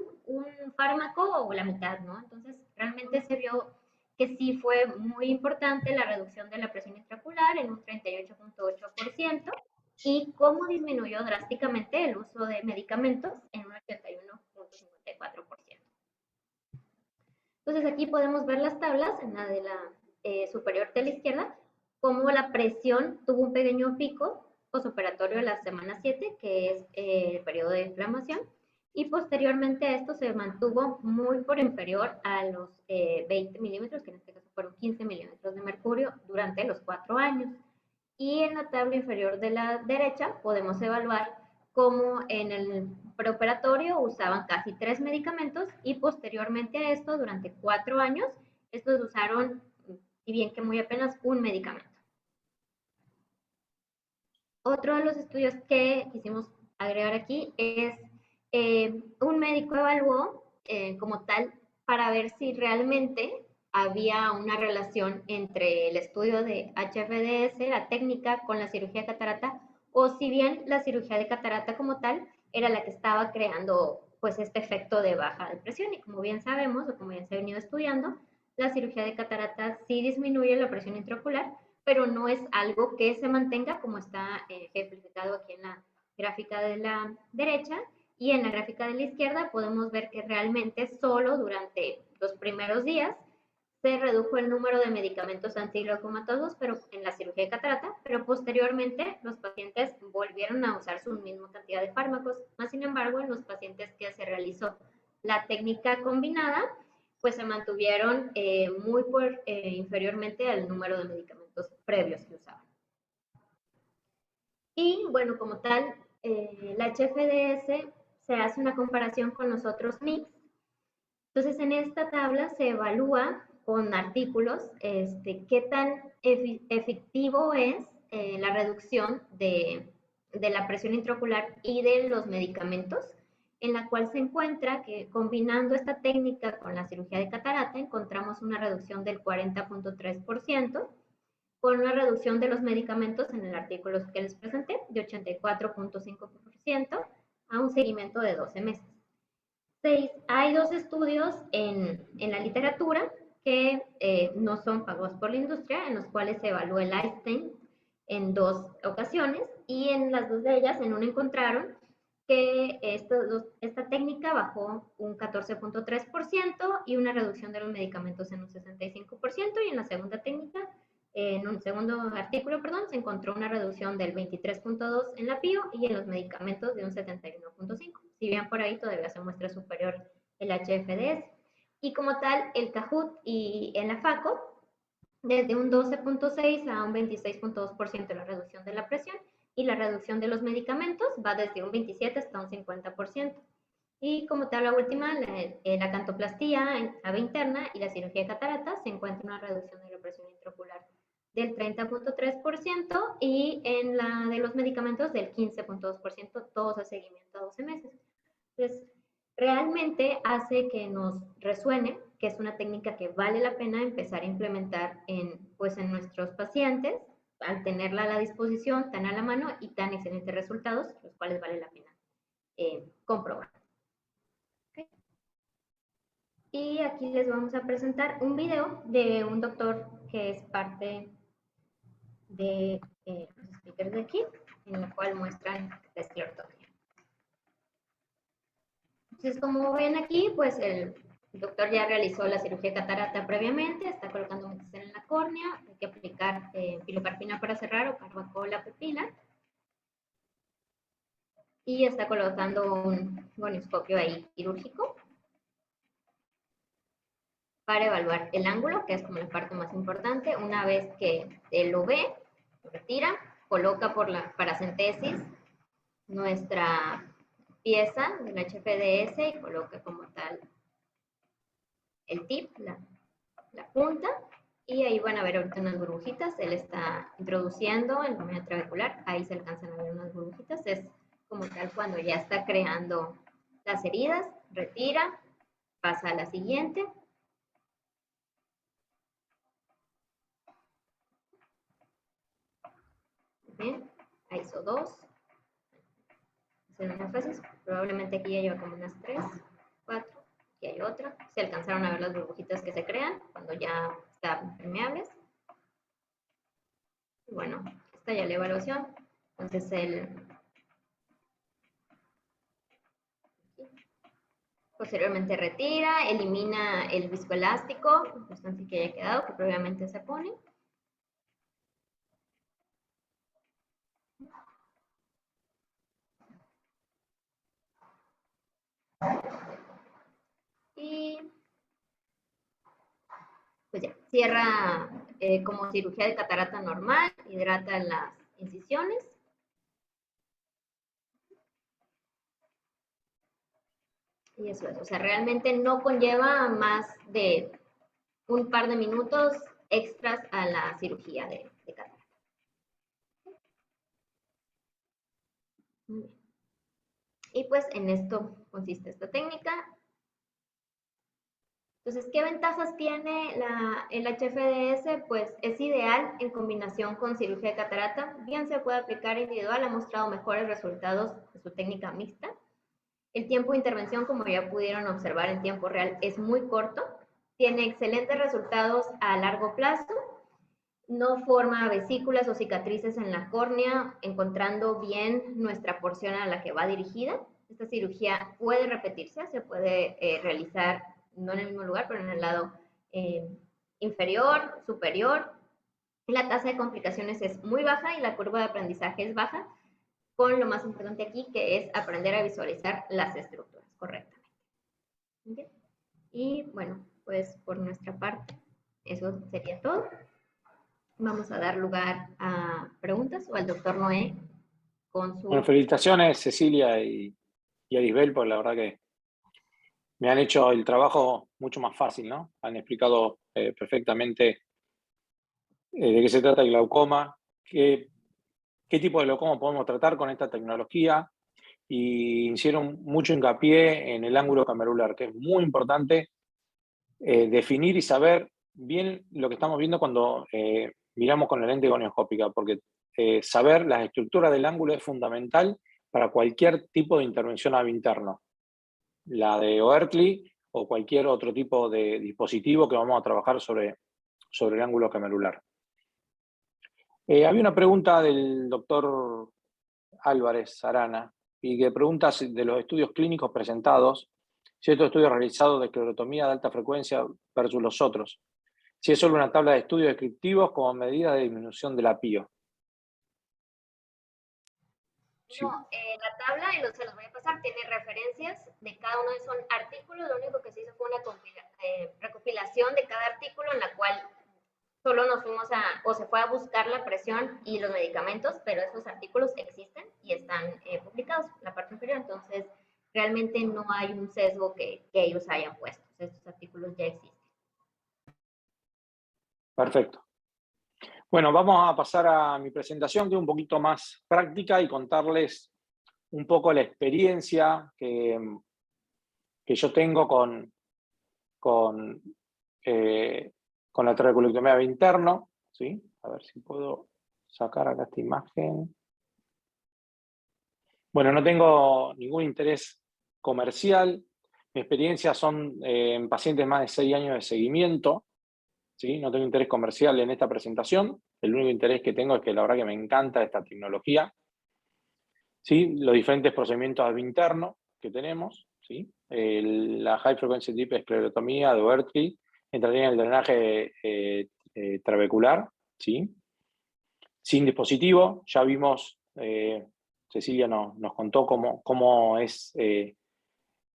fármaco o la mitad, ¿no? Entonces, realmente se vio que sí fue muy importante la reducción de la presión intraocular en un 38.8% y cómo disminuyó drásticamente el uso de medicamentos en un 81.54%. Entonces, aquí podemos ver las tablas en la de la superior de la izquierda, como la presión tuvo un pequeño pico postoperatorio a la semana 7, que es el periodo de inflamación, y posteriormente a esto se mantuvo muy por inferior a los 20 milímetros, que en este caso fueron 15 milímetros de mercurio durante los 4 años. Y en la tabla inferior de la derecha podemos evaluar cómo en el preoperatorio usaban casi 3 medicamentos y posteriormente a esto, durante 4 años, estos usaron, si bien que muy apenas, un medicamento. Otro de los estudios que quisimos agregar aquí es un médico evaluó como tal para ver si realmente había una relación entre el estudio de HFDS, la técnica, con la cirugía de catarata, o si bien la cirugía de catarata como tal era la que estaba creando pues este efecto de baja de presión. Y como bien sabemos, o como bien se ha venido estudiando, la cirugía de catarata sí disminuye la presión intraocular, pero no es algo que se mantenga, como está ejemplificado aquí en la gráfica de la derecha, y en la gráfica de la izquierda podemos ver que realmente solo durante los primeros días se redujo el número de medicamentos antiglaucomatosos, pero en la cirugía de catarata, pero posteriormente los pacientes volvieron a usar su misma cantidad de fármacos. Más sin embargo, en los pacientes que se realizó la técnica combinada, pues se mantuvieron muy inferiormente al número de medicamentos previos que usaban. Y bueno, como tal, la HFDS se hace una comparación con los otros MICs. Entonces, en esta tabla se evalúa con artículos qué tan efectivo es la reducción de la presión intraocular y de los medicamentos, en la cual se encuentra que combinando esta técnica con la cirugía de catarata encontramos una reducción del 40.3%, con una reducción de los medicamentos en el artículo que les presenté de 84.5% a un seguimiento de 12 meses. Hay 2 estudios en la literatura que no son pagados por la industria, en los cuales se evaluó el Einstein en 2 ocasiones, y en las 2 de ellas, en una encontraron que esta técnica bajó un 14.3% y una reducción de los medicamentos en un 65%, y en la segunda técnica, en un segundo artículo, perdón, se encontró una reducción del 23.2 en la PIO y en los medicamentos de un 71.5. Si bien por ahí todavía se muestra superior el HFDS. Y como tal, el Kahoot y el AFACO, desde un 12.6 a un 26.2% la reducción de la presión, y la reducción de los medicamentos va desde un 27 hasta un 50%. Y como tal, la última, la cantoplastía ave interna y la cirugía de catarata, se encuentra una reducción de la presión intraocular del 30.3% y en la de los medicamentos del 15.2%, todos a seguimiento a 12 meses. Entonces, realmente hace que nos resuene que es una técnica que vale la pena empezar a implementar en nuestros pacientes, al tenerla a la disposición, tan a la mano y tan excelentes resultados, los cuales vale la pena comprobar. Okay. Y aquí les vamos a presentar un video de un doctor que es parte de los speakers de aquí, en el cual muestran la esclerotomía. Entonces, como ven aquí, pues el doctor ya realizó la cirugía de catarata previamente, está colocando metacel en la córnea, hay que aplicar pilocarpina para cerrar o carbacol la pupila, y está colocando un gonioscopio ahí quirúrgico para evaluar el ángulo, que es como la parte más importante. Una vez que él lo ve, lo retira, coloca por la paracentesis nuestra pieza del HFDS y coloca como tal el tip, la punta, y ahí van a ver ahorita unas burbujitas. Él está introduciendo en la media trabecular, ahí se alcanzan a ver unas burbujitas. Es como tal cuando ya está creando las heridas, retira, pasa a la siguiente. Bien, ahí hizo 2. Hacer unas fases, probablemente aquí ya lleva como unas 3, 4. Aquí hay otra. Se alcanzaron a ver las burbujitas que se crean cuando ya están permeables. Y bueno, esta ya la evaluación. Entonces posteriormente retira, elimina el viscoelástico, bastante que haya quedado, que previamente se pone. Y pues ya, cierra como cirugía de catarata normal, hidrata las incisiones. Y eso es, o sea, realmente no conlleva más de un par de minutos extras a la cirugía de catarata. Muy bien. Y pues en esto consiste esta técnica. Entonces, ¿qué ventajas tiene el HFDS? Pues es ideal en combinación con cirugía de catarata. Bien se puede aplicar individual, ha mostrado mejores resultados de su técnica mixta. El tiempo de intervención, como ya pudieron observar en tiempo real, es muy corto. Tiene excelentes resultados a largo plazo. No forma vesículas o cicatrices en la córnea, encontrando bien nuestra porción a la que va dirigida. Esta cirugía puede repetirse, se puede realizar no en el mismo lugar, pero en el lado inferior, superior. La tasa de complicaciones es muy baja y la curva de aprendizaje es baja, con lo más importante aquí, que es aprender a visualizar las estructuras correctamente. ¿Okay? Y bueno, pues por nuestra parte, eso sería todo. Vamos a dar lugar a preguntas o al doctor Noé con su... Bueno, felicitaciones Cecilia y Arisbel, porque la verdad que me han hecho el trabajo mucho más fácil, ¿no? Han explicado perfectamente de qué se trata el glaucoma, qué tipo de glaucoma podemos tratar con esta tecnología, y hicieron mucho hincapié en el ángulo camerular, que es muy importante definir y saber bien lo que estamos viendo cuando miramos con la lente gonioscópica, porque saber las estructuras del ángulo es fundamental para cualquier tipo de intervención ave interno, la de Oerkli o cualquier otro tipo de dispositivo que vamos a trabajar sobre el ángulo camerular. Había una pregunta del doctor Álvarez Arana, y que pregunta de los estudios clínicos presentados, si estos estudios realizados de esclerotomía de alta frecuencia versus los otros, si es solo una tabla de estudios descriptivos como medida de disminución de la PIO. Sí. No, la tabla, y se los voy a pasar, tiene referencias de cada uno de esos artículos. Lo único que se hizo fue una recopilación de cada artículo, en la cual solo nos fuimos o se fue a buscar la presión y los medicamentos, pero esos artículos existen y están publicados en la parte inferior. Entonces, realmente no hay un sesgo que ellos hayan puesto. Estos artículos ya existen. Perfecto. Bueno, vamos a pasar a mi presentación, que es un poquito más práctica, y contarles un poco la experiencia que yo tengo con la trabeculectomía interno, ¿sí? A ver si puedo sacar acá esta imagen. Bueno, no tengo ningún interés comercial. Mi experiencia son en pacientes más de 6 años de seguimiento, ¿sí? No tengo interés comercial en esta presentación. El único interés que tengo es que la verdad que me encanta esta tecnología, ¿sí? Los diferentes procedimientos AB interno que tenemos, ¿sí? La High Frequency Deep Esclerotomía de Oertli entraría en el drenaje trabecular, ¿sí? Sin dispositivo. Ya vimos, Cecilia nos contó cómo es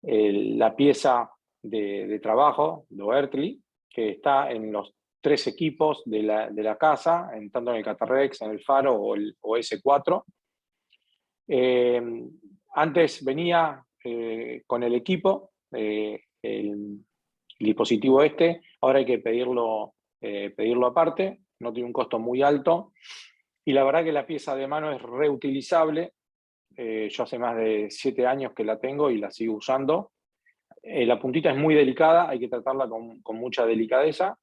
la pieza de trabajo de Oertli, que está en los 3 equipos de la casa, tanto en el Catarrex, en el Faro o S4. Antes venía con el equipo, el dispositivo ahora hay que pedirlo aparte, no tiene un costo muy alto, y la verdad que la pieza de mano es reutilizable. Yo hace más de 7 años que la tengo y la sigo usando. La puntita es muy delicada, hay que tratarla con mucha delicadeza,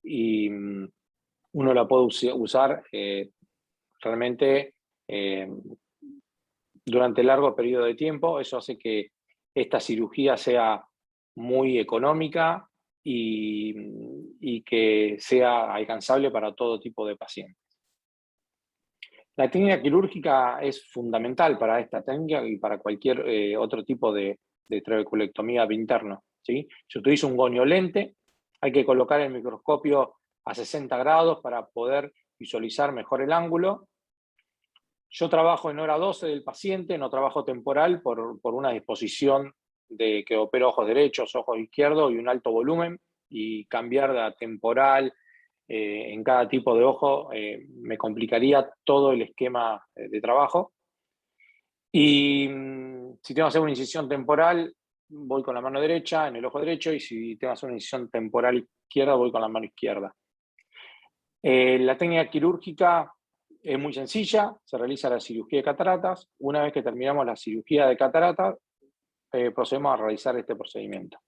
y uno la puede usar realmente durante largo periodo de tiempo. Eso hace que esta cirugía sea muy económica y que sea alcanzable para todo tipo de pacientes. La técnica quirúrgica es fundamental para esta técnica y para cualquier otro tipo de trabeculectomía interna, ¿sí? Se utiliza un gonio lente, hay que colocar el microscopio a 60 grados para poder visualizar mejor el ángulo. Yo trabajo en hora 12 del paciente, no trabajo temporal por una disposición de que opero ojos derechos, ojos izquierdos y un alto volumen, y cambiar de temporal en cada tipo de ojo me complicaría todo el esquema de trabajo. Y si tengo que hacer una incisión temporal, voy con la mano derecha en el ojo derecho, y si tengo que hacer una incisión temporal izquierda, voy con la mano izquierda. La técnica quirúrgica es muy sencilla, se realiza la cirugía de cataratas. Una vez que terminamos la cirugía de cataratas, procedemos a realizar este procedimiento.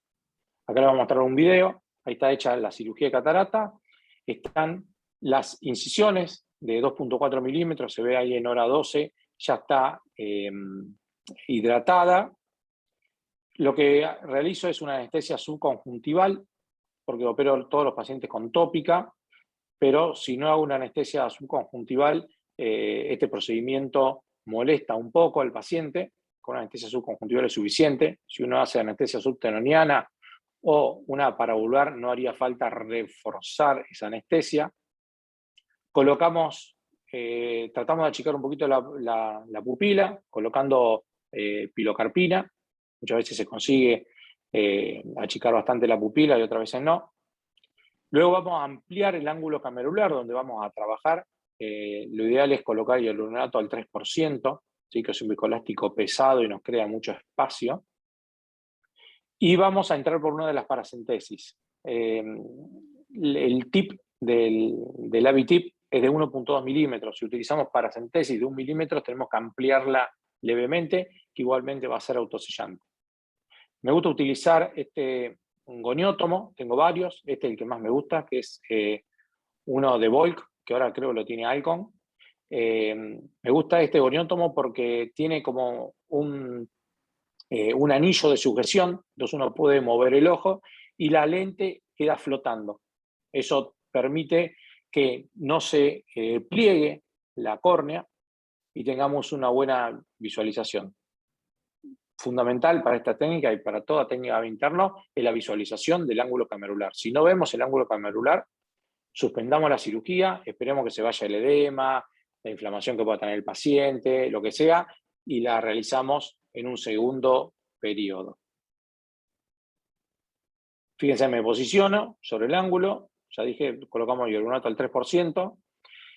Acá les voy a mostrar un video, ahí está hecha la cirugía de catarata, están las incisiones de 2.4 milímetros, se ve ahí en hora 12, ya está hidratada. Lo que realizo es una anestesia subconjuntival, porque opero a todos los pacientes con tópica, pero si no hago una anestesia subconjuntival, este procedimiento molesta un poco al paciente. Con anestesia subconjuntival es suficiente. Si uno hace anestesia subtenoniana o una paravulvar, no haría falta reforzar esa anestesia. Colocamos, tratamos de achicar un poquito la pupila, colocando pilocarpina. Muchas veces se consigue achicar bastante la pupila y otras veces no. Luego vamos a ampliar el ángulo camerular donde vamos a trabajar. Lo ideal es colocar hialuronato al 3%, ¿sí? Que es un viscoelástico pesado y nos crea mucho espacio. Y vamos a entrar por una de las paracentesis. El tip del ABI-tip es de 1.2 milímetros. Si utilizamos paracentesis de 1 milímetro, tenemos que ampliarla levemente, que igualmente va a ser autosellante. Me gusta utilizar un goniótomo, tengo varios. Este es el que más me gusta, que es uno de Volk, que ahora creo que lo tiene Alcon. Me gusta este goniótomo porque tiene como un anillo de sujeción, entonces uno puede mover el ojo y la lente queda flotando. Eso permite que no se pliegue la córnea y tengamos una buena visualización. Fundamental para esta técnica y para toda técnica de interno es la visualización del ángulo camerular. Si no vemos el ángulo camerular, suspendamos la cirugía, esperemos que se vaya el edema, la inflamación que pueda tener el paciente, lo que sea, y la realizamos en un segundo periodo. Fíjense, me posiciono sobre el ángulo, ya dije, colocamos bicarbonato al 3%,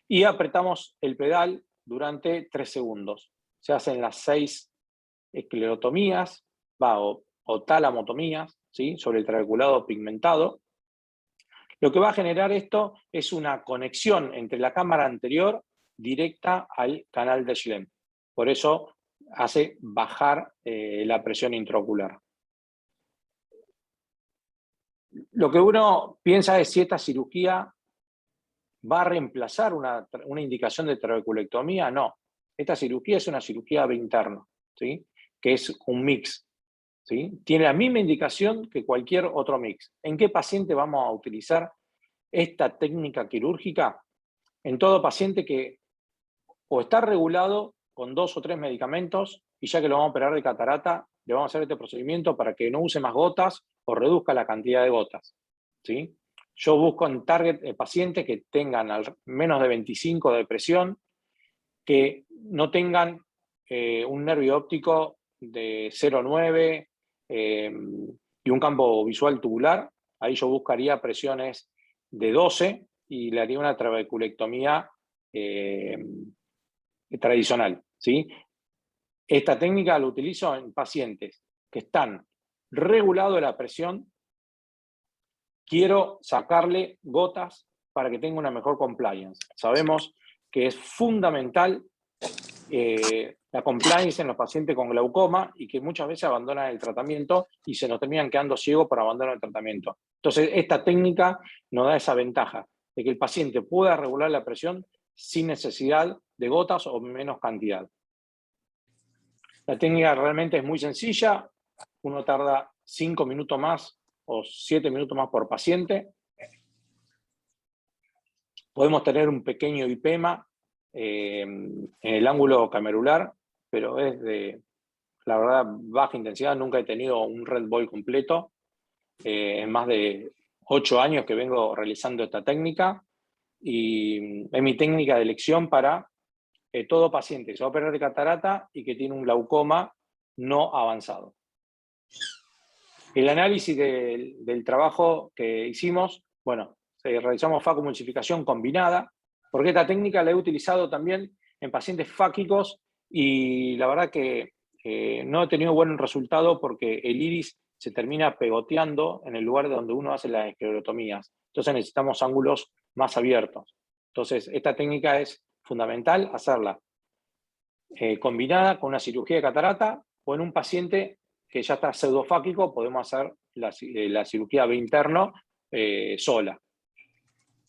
y apretamos el pedal durante 3 segundos. Se hacen las 6 esclerotomías, o talamotomías, ¿sí? Sobre el trabeculado pigmentado. Lo que va a generar esto es una conexión entre la cámara anterior directa al canal de Schlemm. Por eso hace bajar la presión intraocular. Lo que uno piensa es si esta cirugía va a reemplazar una indicación de trabeculectomía. No, esta cirugía es una cirugía de interno, ¿sí? Que es un mix, ¿sí? Tiene la misma indicación que cualquier otro mix. ¿En qué paciente vamos a utilizar esta técnica quirúrgica? En todo paciente que o está regulado con 2 o 3 medicamentos, y ya que lo vamos a operar de catarata, le vamos a hacer este procedimiento para que no use más gotas o reduzca la cantidad de gotas, ¿sí? Yo busco en target pacientes que tengan menos de 25 de presión, que no tengan un nervio óptico de 0,9 y un campo visual tubular. Ahí yo buscaría presiones de 12 y le haría una trabeculectomía tradicional, ¿sí? Esta técnica la utilizo en pacientes que están regulados de la presión. Quiero sacarle gotas para que tenga una mejor compliance. Sabemos que es fundamental la compliance en los pacientes con glaucoma y que muchas veces abandonan el tratamiento y se nos terminan quedando ciegos por abandonar el tratamiento. Entonces, esta técnica nos da esa ventaja de que el paciente pueda regular la presión sin necesidad de gotas o menos cantidad. La técnica realmente es muy sencilla. Uno tarda 5 minutos más o 7 minutos más por paciente. Podemos tener un pequeño hipema en el ángulo camerular, pero es de, la verdad, baja intensidad. Nunca he tenido un Red Ball completo. En más de 8 años que vengo realizando esta técnica, y es mi técnica de elección para todo paciente que se va a operar de catarata y que tiene un glaucoma no avanzado. El análisis del trabajo que hicimos, bueno, realizamos facomulsificación combinada, porque esta técnica la he utilizado también en pacientes fáquicos y la verdad que no he tenido buen resultado porque el iris se termina pegoteando en el lugar donde uno hace las esclerotomías. Entonces necesitamos ángulos más abiertos. Entonces esta técnica es fundamental hacerla combinada con una cirugía de catarata, o en un paciente que ya está pseudofáquico podemos hacer la cirugía de interno sola.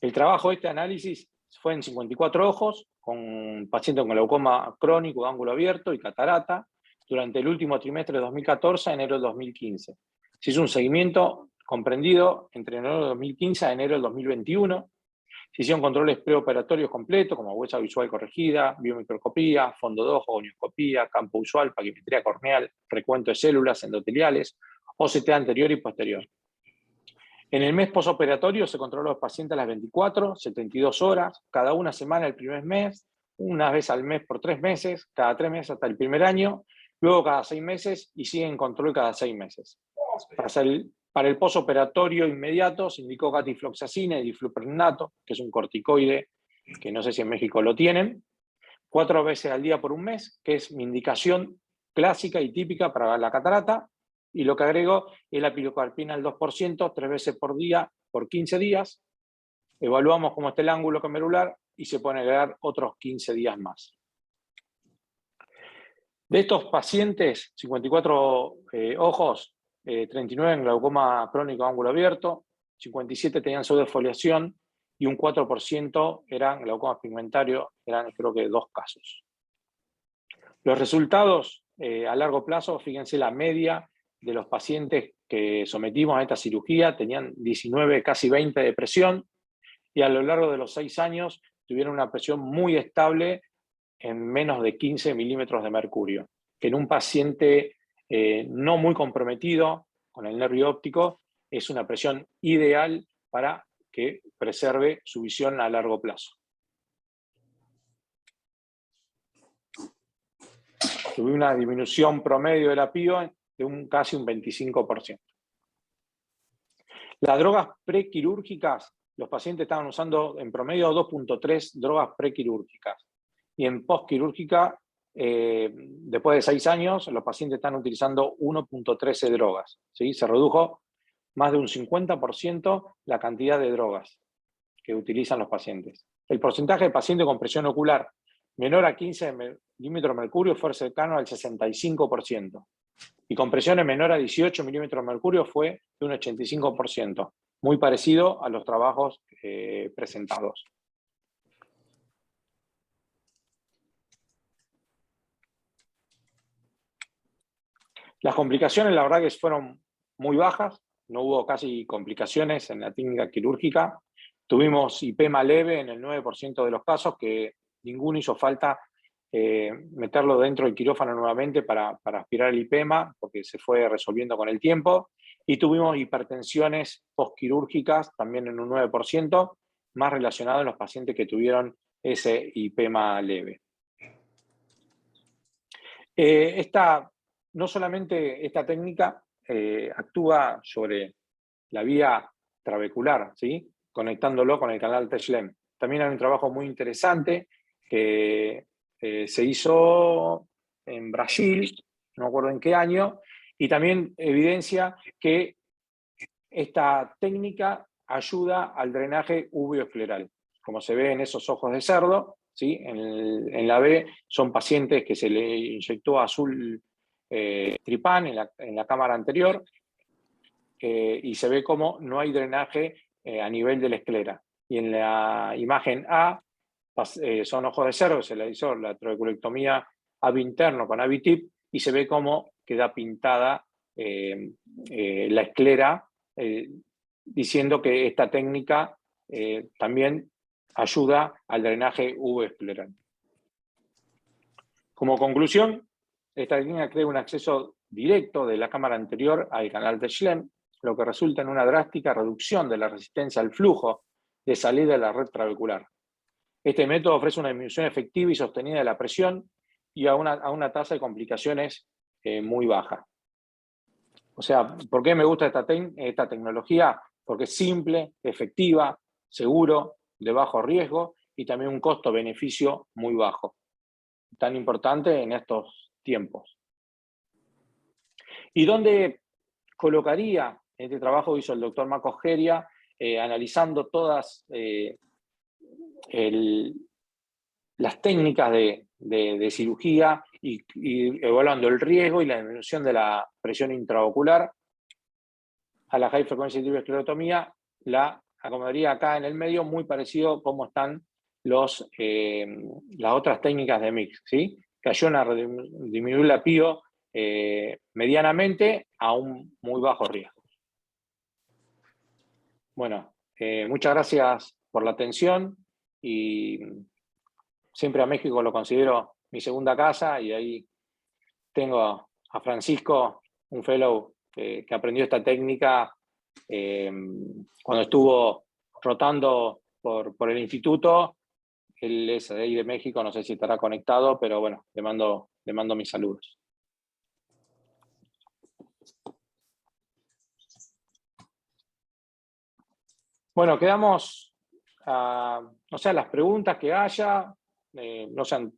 El trabajo de este análisis fue en 54 ojos, con pacientes con glaucoma crónico de ángulo abierto y catarata, durante el último trimestre de 2014 a enero de 2015. Se hizo un seguimiento comprendido entre enero de 2015 a enero de 2021. Se hicieron controles preoperatorios completos, como huella visual corregida, biomicroscopía, fondo de ojo, gonioscopía, campo visual, paquimetría corneal, recuento de células endoteliales, OCT anterior y posterior. En el mes posoperatorio se controló a los pacientes a las 24, 72 horas, cada una semana el primer mes, una vez al mes por 3 meses, cada 3 meses hasta el primer año, luego cada 6 meses y sigue en control cada 6 meses. Para el posoperatorio inmediato se indicó gatifloxacina y difluprednato, que es un corticoide que no sé si en México lo tienen, 4 veces al día por un mes, que es mi indicación clásica y típica para la catarata, y lo que agrego es la pilocarpina al 2%, 3 veces por día por 15 días. Evaluamos cómo está el ángulo camerular y se pueden agregar otros 15 días más. De estos pacientes, 54 ojos, 39 en glaucoma crónico de ángulo abierto, 57 tenían pseudofoliación y un 4% eran glaucoma pigmentario, eran creo que 2 casos. Los resultados a largo plazo, fíjense la media de los pacientes que sometimos a esta cirugía, tenían 19, casi 20 de presión, y a lo largo de los 6 años tuvieron una presión muy estable en menos de 15 milímetros de mercurio, que en un paciente no muy comprometido con el nervio óptico es una presión ideal para que preserve su visión a largo plazo. Tuvimos una disminución promedio de la PIO de casi un 25%. Las drogas prequirúrgicas, los pacientes estaban usando en promedio 2.3 drogas prequirúrgicas. Y en postquirúrgica, después de 6 años, los pacientes están utilizando 1.13 drogas. ¿Sí? Se redujo más de un 50% la cantidad de drogas que utilizan los pacientes. El porcentaje de pacientes con presión ocular menor a 15 milímetros de mercurio fue cercano al 65%. Y con presiones menor a 18 milímetros de mercurio fue de un 85%, muy parecido a los trabajos presentados. Las complicaciones, la verdad que fueron muy bajas, no hubo casi complicaciones en la técnica quirúrgica. Tuvimos IPEMA leve en el 9% de los casos, que ninguno hizo falta meterlo dentro del quirófano nuevamente para aspirar el IPEMA, porque se fue resolviendo con el tiempo. Y tuvimos hipertensiones postquirúrgicas, también en un 9%, más relacionado en los pacientes que tuvieron ese IPEMA leve. No solamente esta técnica actúa sobre la vía trabecular, ¿sí? Conectándolo con el canal Techlem. También hay un trabajo muy interesante que se hizo en Brasil, no me acuerdo en qué año, y también evidencia que esta técnica ayuda al drenaje uveoescleral. Como se ve en esos ojos de cerdo, ¿sí? En la B son pacientes que se le inyectó azul tripán en la cámara anterior, y se ve como no hay drenaje a nivel de la esclera. Y en la imagen A son ojos de cerdo, se le hizo la trabeculectomía ab interno con ABITIP, y se ve cómo queda pintada la esclera, diciendo que esta técnica también ayuda al drenaje uveoescleral. Como conclusión, esta técnica crea un acceso directo de la cámara anterior al canal de Schlemm, lo que resulta en una drástica reducción de la resistencia al flujo de salida de la red trabecular. Este método ofrece una disminución efectiva y sostenida de la presión y a una tasa de complicaciones muy baja. O sea, ¿por qué me gusta esta tecnología? Porque es simple, efectiva, seguro, de bajo riesgo y también un costo-beneficio muy bajo. Tan importante en estos tiempos. ¿Y dónde colocaría este trabajo que hizo el doctor Marcos Geria, analizando todas las técnicas de cirugía y evaluando el riesgo y la disminución de la presión intraocular a la high frequency esclerotomía? La acomodaría acá en el medio, muy parecido como están las otras técnicas de mix, ¿sí? Que ayudan a disminuir la PIO medianamente a un muy bajo riesgo. Bueno, muchas gracias por la atención, y siempre a México lo considero mi segunda casa, y ahí tengo a Francisco, un fellow que aprendió esta técnica cuando estuvo rotando por el instituto. Él es de ahí de México, no sé si estará conectado, pero bueno, le mando mis saludos. Bueno, quedamos no sé, las preguntas que haya, no sean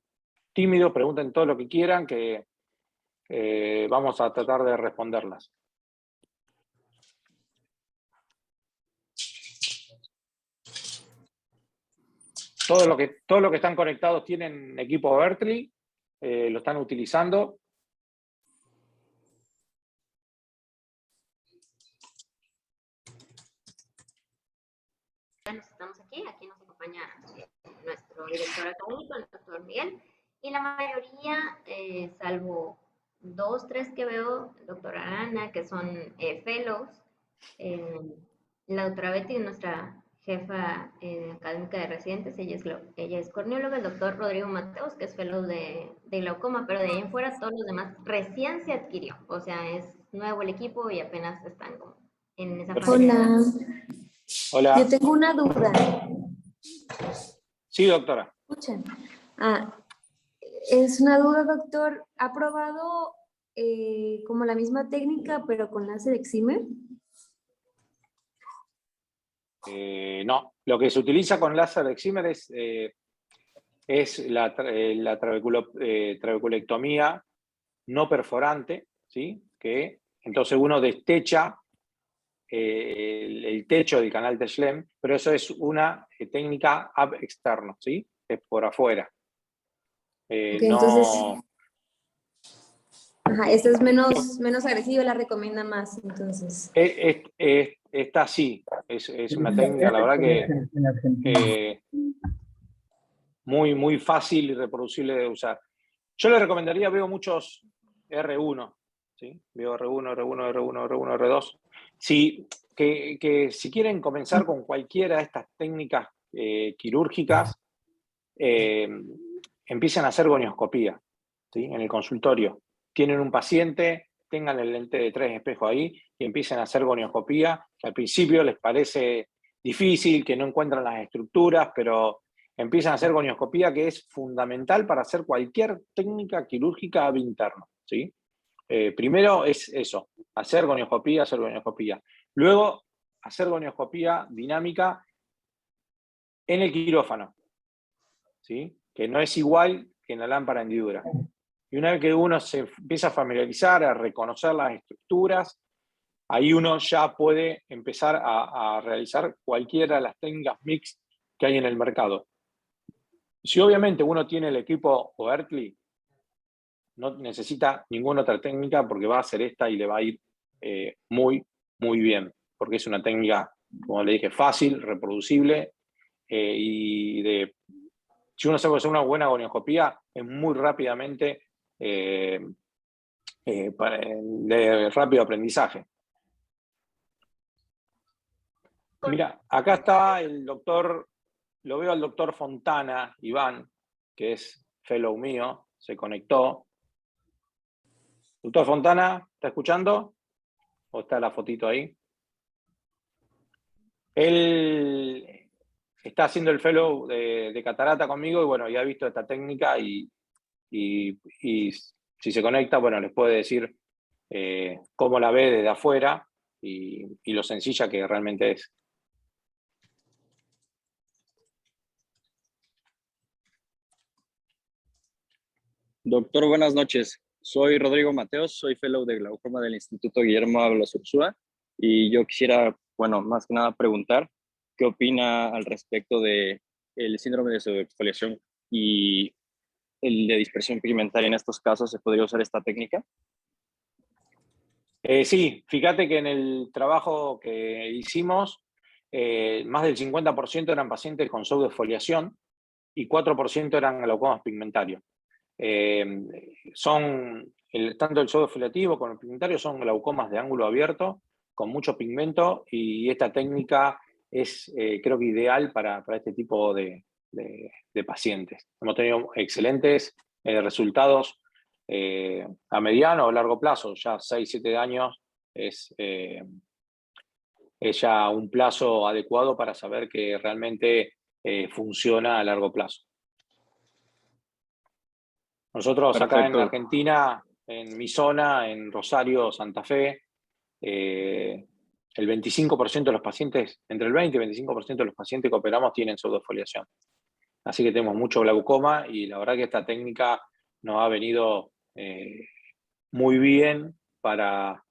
tímidos, pregunten todo lo que quieran, que vamos a tratar de responderlas. Todo lo que están conectados tienen equipo Berkeley, lo están utilizando. Estamos aquí nos acompaña nuestro director académico, el doctor Miguel, y la mayoría, salvo 2, 3 que veo, doctora Ana, que son fellows, la doctora Betty, nuestra jefa académica de residentes, ella es corneóloga, el doctor Rodrigo Mateos, que es fellow de glaucoma, pero de ahí en fuera todos los demás recién se adquirió, o sea, es nuevo el equipo y apenas están como en esa fase. Hola. Hola. Yo tengo una duda. Sí, doctora. ¿Escuchan? Es una duda, doctor. ¿Ha probado como la misma técnica, pero con láser excimer? No, lo que se utiliza con láser excimer es la trabeculectomía no perforante, ¿sí? Que entonces uno destecha el techo del canal de Schlemm, pero eso es una técnica ab externo, ¿sí? Es por afuera. Ok, No, entonces, ajá, esta es menos agresiva, la recomienda más, entonces. esta sí, es una técnica, la verdad que muy, muy fácil y reproducible de usar. Yo le recomendaría, veo muchos R1, ¿sí? Veo R1, R1, R1, R1, R2. Sí, que si quieren comenzar con cualquiera de estas técnicas quirúrgicas, empiecen a hacer gonioscopía, ¿sí? En el consultorio. Tienen un paciente, tengan el lente de 3 espejos ahí y empiecen a hacer gonioscopía, que al principio les parece difícil, que no encuentran las estructuras, pero empiezan a hacer gonioscopía, que es fundamental para hacer cualquier técnica quirúrgica ab interno, ¿sí? Primero es eso, hacer gonioscopía, hacer gonioscopía. Luego, hacer gonioscopía dinámica en el quirófano, ¿sí? Que no es igual que en la lámpara hendidura. Y una vez que uno se empieza a familiarizar, a reconocer las estructuras, ahí uno ya puede empezar a realizar cualquiera de las técnicas mix que hay en el mercado. Si obviamente uno tiene el equipo Oertli, no necesita ninguna otra técnica porque va a hacer esta y le va a ir muy, muy bien. Porque es una técnica, como le dije, fácil, reproducible si uno sabe hacer una buena gonioscopía, es muy rápidamente de rápido aprendizaje. Mira, acá está el doctor, lo veo al doctor Fontana, Iván, que es fellow mío, se conectó. Doctor Fontana, ¿está escuchando? ¿O está la fotito ahí? Él está haciendo el fellow de catarata conmigo y bueno, ya ha visto esta técnica y si se conecta, bueno, les puede decir cómo la ve desde afuera y lo sencilla que realmente es. Doctor, buenas noches. Soy Rodrigo Mateos, soy fellow de glaucoma del Instituto Guillermo Ábalos Ursúa y yo quisiera, bueno, más que nada preguntar qué opina al respecto de el síndrome de pseudoexfoliación y el de dispersión pigmentaria. En estos casos, ¿se podría usar esta técnica? Sí, fíjate que en el trabajo que hicimos, más del 50% eran pacientes con pseudoexfoliación y 4% eran glaucomas pigmentarios. Tanto el pseudoexfoliativo como el pigmentario son glaucomas de ángulo abierto, con mucho pigmento, y esta técnica es, creo que ideal para este tipo de pacientes. Hemos tenido excelentes resultados a mediano o largo plazo, ya 6-7 años es ya un plazo adecuado para saber que realmente funciona a largo plazo. Nosotros acá en Perfecto. Argentina, en mi zona, en Rosario, Santa Fe, el 25% de los pacientes, entre el 20 y el 25% de los pacientes que operamos tienen pseudoexfoliación. Así que tenemos mucho glaucoma y la verdad que esta técnica nos ha venido muy bien para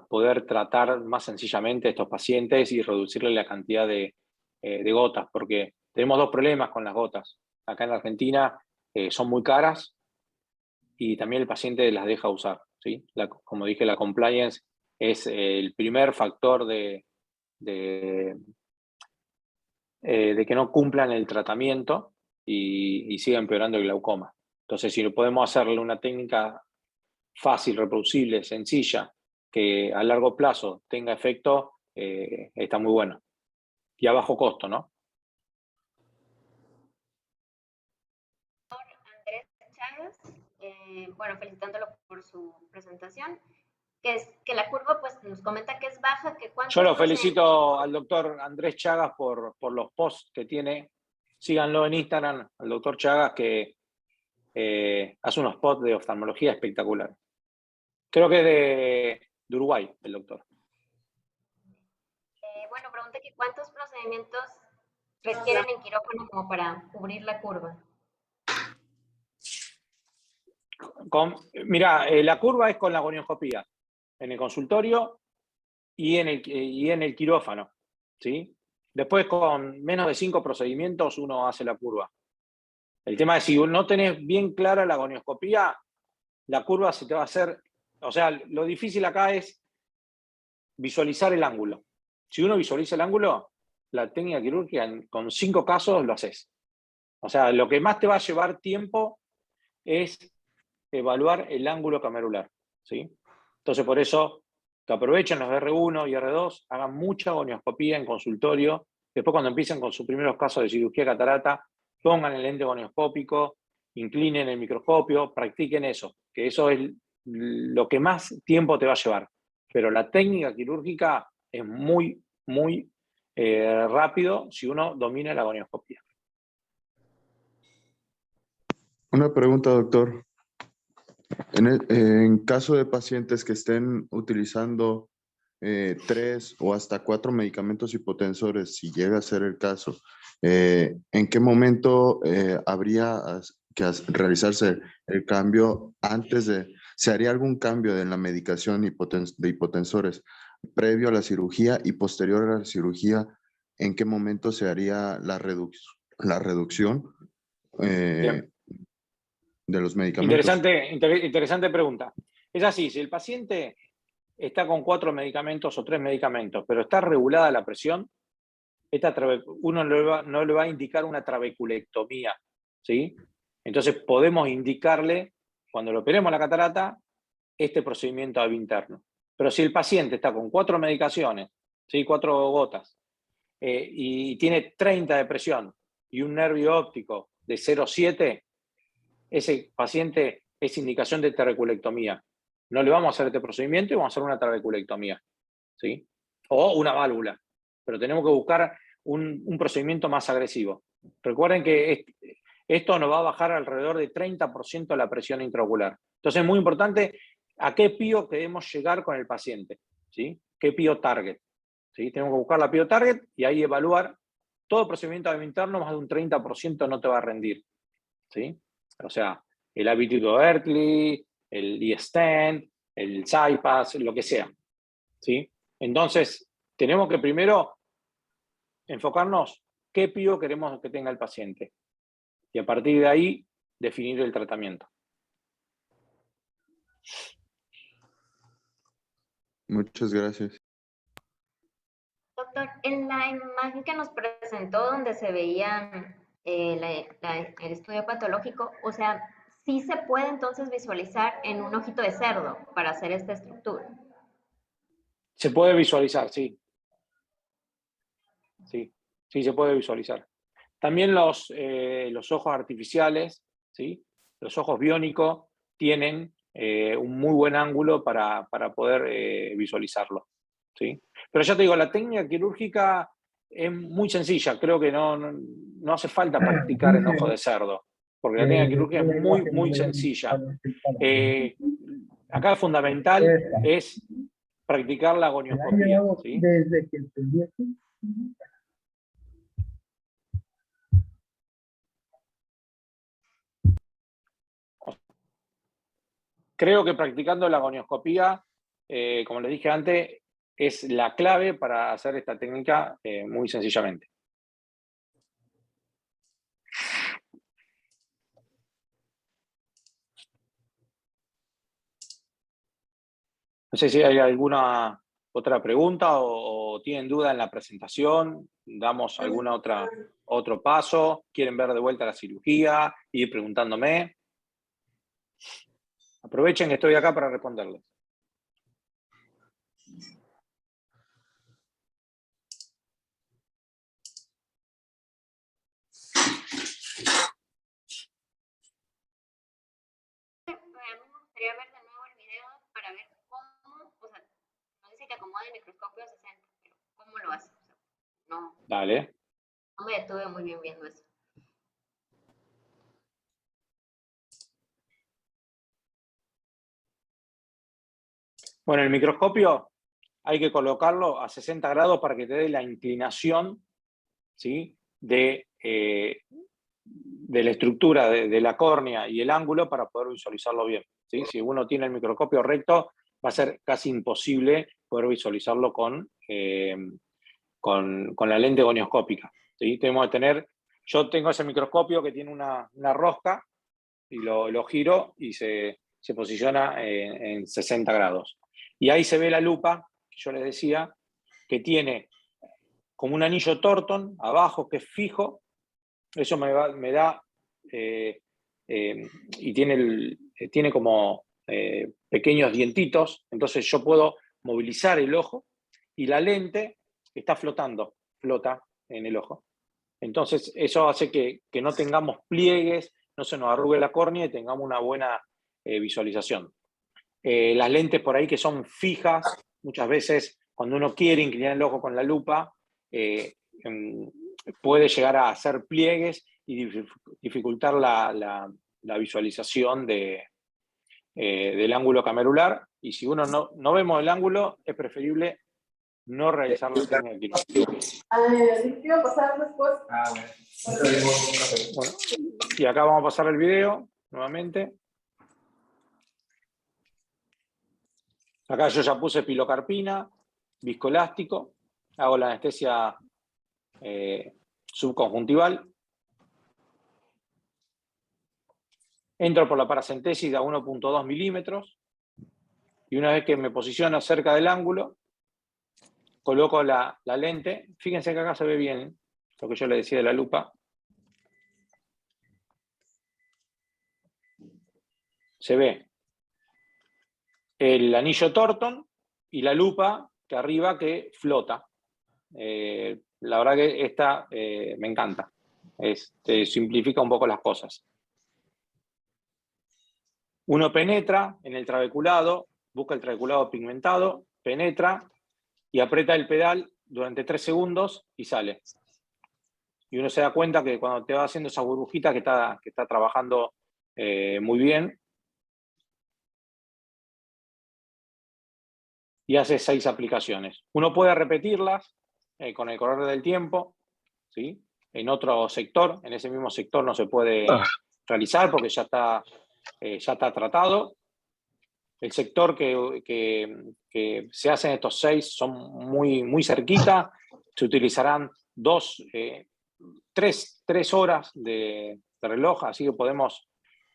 poder tratar más sencillamente a estos pacientes y reducirle la cantidad de gotas, porque tenemos dos problemas con las gotas. Acá en Argentina son muy caras y también el paciente las deja usar, ¿sí? Como dije, la compliance es el primer factor de que no cumplan el tratamiento y siga empeorando el glaucoma. Entonces, si podemos hacerle una técnica fácil, reproducible, sencilla, que a largo plazo tenga efecto, está muy bueno. Y a bajo costo, ¿no? Andrés Chagas, bueno, felicitándolo por su presentación, que la curva pues nos comenta que es baja, que Yo lo cuántos felicito al doctor Andrés Chagas por los posts que tiene. Síganlo en Instagram, al doctor Chagas, que hace unos spots de oftalmología espectaculares. Creo que es de Uruguay, el doctor. Bueno, pregunta que ¿cuántos procedimientos requieren en quirófano como para cubrir la curva? Mira, la curva es con la gonioscopía, en el consultorio y en el quirófano, ¿sí? Después, con menos de 5 procedimientos, uno hace la curva. El tema es, si no tenés bien clara la gonioscopía, la curva se te va a hacer... O sea, lo difícil acá es visualizar el ángulo. Si uno visualiza el ángulo, la técnica quirúrgica con 5 casos lo haces. O sea, lo que más te va a llevar tiempo es evaluar el ángulo camerular, ¿sí? Entonces, por eso, que aprovechen los R1 y R2, hagan mucha gonioscopía en consultorio. Después, cuando empiecen con sus primeros casos de cirugía de catarata, pongan el lente gonioscópico, inclinen el microscopio, practiquen eso, que eso es lo que más tiempo te va a llevar. Pero la técnica quirúrgica es muy, muy rápido si uno domina la gonioscopía. Una pregunta, doctor. En caso de pacientes que estén utilizando 3 o hasta 4 medicamentos hipotensores, si llega a ser el caso, ¿en qué momento habría que realizarse el cambio antes de... ¿Se haría algún cambio en la medicación de hipotensores previo a la cirugía y posterior a la cirugía? ¿En qué momento se haría la reducción de los medicamentos? Interesante pregunta. Es así, si el paciente está con 4 medicamentos o 3 medicamentos, pero está regulada la presión, uno no le va a indicar una trabeculectomía, ¿sí? Entonces podemos indicarle, cuando le operemos la catarata, este procedimiento AB interno. Pero si el paciente está con 4 medicaciones, ¿sí? 4 gotas, y tiene 30 de presión y un nervio óptico de 0,7, ese paciente es indicación de trabeculectomía. No le vamos a hacer este procedimiento y vamos a hacer una trabeculectomía, ¿sí? O una válvula. Pero tenemos que buscar un procedimiento más agresivo. Recuerden que esto nos va a bajar alrededor de 30% la presión intraocular. Entonces es muy importante a qué PIO queremos llegar con el paciente, ¿sí? ¿Qué PIO target? ¿Sí? Tenemos que buscar la PIO target y ahí evaluar. Todo procedimiento de interno más de un 30% no te va a rendir, ¿sí? O sea, el Habitudo Earthly, el D-Stent, el CyPass, lo que sea, ¿sí? Entonces, tenemos que primero enfocarnos qué PIO queremos que tenga el paciente y a partir de ahí definir el tratamiento. Muchas gracias. Doctor, en la imagen que nos presentó donde se veía el estudio patológico, o sea, sí se puede entonces visualizar en un ojito de cerdo para hacer esta estructura. Se puede visualizar, sí. Sí, sí se puede visualizar. También los ojos artificiales, ¿sí? Los ojos biónicos tienen un muy buen ángulo para poder visualizarlo, ¿sí? Pero ya te digo, la técnica quirúrgica es muy sencilla. Creo que no hace falta practicar en ojo de cerdo, porque la técnica quirúrgica es muy, muy sencilla. Acá fundamental es practicar la gonioscopía, ¿sí? Desde que entendí aquí. Creo que practicando la gonioscopía, como les dije antes, es la clave para hacer esta técnica muy sencillamente. No sé si hay alguna otra pregunta o tienen duda en la presentación, damos otro paso, quieren ver de vuelta la cirugía, ir preguntándome. Aprovechen que estoy acá para responderles. A mí me gustaría ver de nuevo el video para ver cómo, o sea, no sé si te acomoda el microscopio a 60, pero cómo lo hace. O sea, no, Dale. no me detuve muy bien viendo eso. Bueno, el microscopio hay que colocarlo a 60 grados para que te dé la inclinación, ¿sí?, de la estructura de la córnea y el ángulo para poder visualizarlo bien, ¿sí? Si uno tiene el microscopio recto, va a ser casi imposible poder visualizarlo con la lente gonioscópica, ¿sí? Tenemos que tener, yo tengo ese microscopio que tiene una rosca y lo giro y se posiciona en 60 grados. Y ahí se ve la lupa, que yo les decía, que tiene como un anillo Thornton abajo que es fijo. Eso me da, y tiene como pequeños dientitos, entonces yo puedo movilizar el ojo y la lente está flota en el ojo. Entonces eso hace que no tengamos pliegues, no se nos arrugue la córnea y tengamos una buena visualización. Las lentes por ahí que son fijas, muchas veces cuando uno quiere inclinar el ojo con la lupa, puede llegar a hacer pliegues y dificultar la visualización del ángulo camerular. Y si uno no vemos el ángulo, es preferible no realizar la técnica quirúrgica. Quiero pasar después. Bueno, y acá vamos a pasar el video nuevamente. Acá yo ya puse pilocarpina, viscoelástico, hago la anestesia subconjuntival. Entro por la paracentesis a 1.2 milímetros y una vez que me posiciono cerca del ángulo, coloco la lente. Fíjense que acá se ve bien lo que yo le decía de la lupa. Se ve el anillo Thornton y la lupa que arriba que flota. La verdad que esta me encanta. Simplifica un poco las cosas. Uno penetra en el trabeculado, busca el trabeculado pigmentado, penetra y aprieta el pedal durante 3 segundos y sale. Y uno se da cuenta que cuando te va haciendo esa burbujita que está trabajando muy bien. Y hace 6 aplicaciones. Uno puede repetirlas con el correr del tiempo, ¿sí? En otro sector, en ese mismo sector no se puede realizar porque ya está tratado. El sector que se hacen estos 6 son muy cerquita. Se utilizarán 3 horas de reloj, así que podemos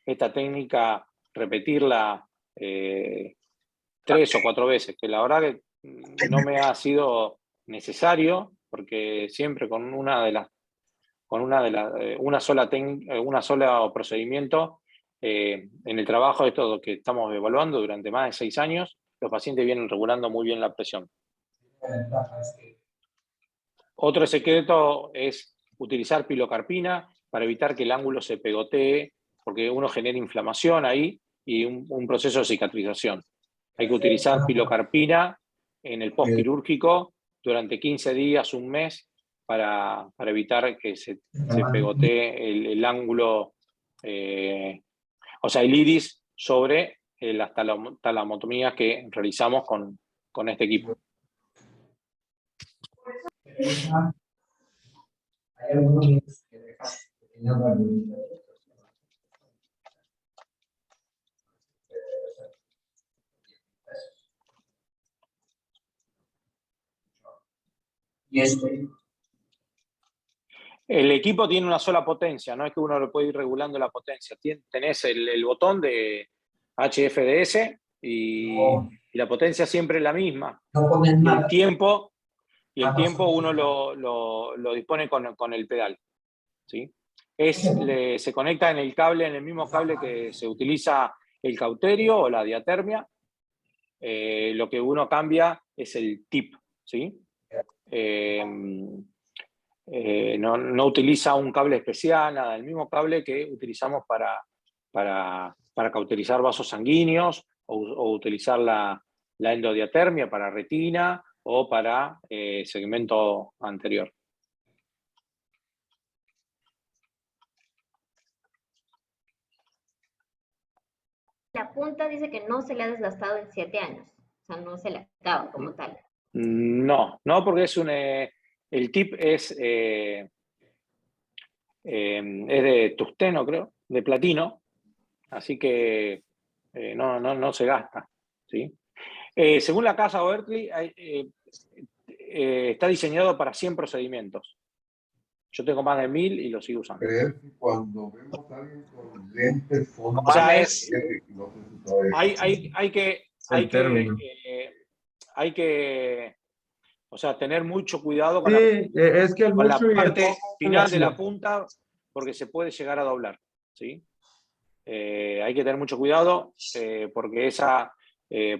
esta técnica repetirla 3 o 4 veces, que la verdad que no me ha sido necesario, porque siempre con una sola procedimiento en el trabajo de todo que estamos evaluando durante más de 6 años, los pacientes vienen regulando muy bien la presión. Otro secreto es utilizar pilocarpina para evitar que el ángulo se pegotee, porque uno genera inflamación ahí y un proceso de cicatrización. Hay que utilizar pilocarpina en el postquirúrgico durante 15 días, un mes, para evitar que se pegotee el ángulo, o sea, el iris sobre las talamotomías que realizamos con este equipo. Hay algunos que dejan pequeñas barritas. Y el equipo tiene una sola potencia, no es que uno lo puede ir regulando la potencia. Tenés el botón de HFDS y la potencia siempre es la misma. Y el tiempo uno lo dispone con el pedal, ¿sí? Se conecta en el mismo cable que se utiliza el cauterio o la diatermia. Lo que uno cambia es el tip, ¿sí? No utiliza un cable especial, nada, el mismo cable que utilizamos para cauterizar vasos sanguíneos o utilizar la endodiatermia para retina o para segmento anterior. La punta dice que no se le ha desgastado en 7 años. O sea, no se le acaba como tal. No, porque es el tip es de tungsteno, creo, de platino, así que no se gasta, ¿sí? Según la casa Oertli, está diseñado para 100 procedimientos. Yo tengo más de 1000 y lo sigo usando. Cuando vemos a alguien con lentes O sea, hay que o sea, tener mucho cuidado con es que el con la mucho y el parte poco final de la relación. punta, porque se puede llegar a doblar, ¿sí? Hay que tener mucho cuidado porque esa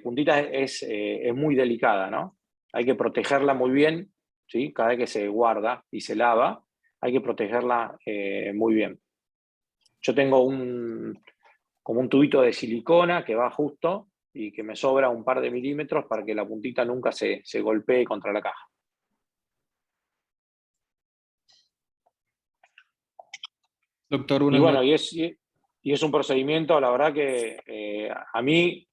puntita es muy delicada, ¿no? Hay que protegerla muy bien, ¿sí? Cada vez que se guarda y se lava, hay que protegerla muy bien. Yo tengo como un tubito de silicona que va justo y que me sobra un par de milímetros para que la puntita nunca se golpee contra la caja. Doctor, Y bueno, y es un procedimiento, la verdad que a mí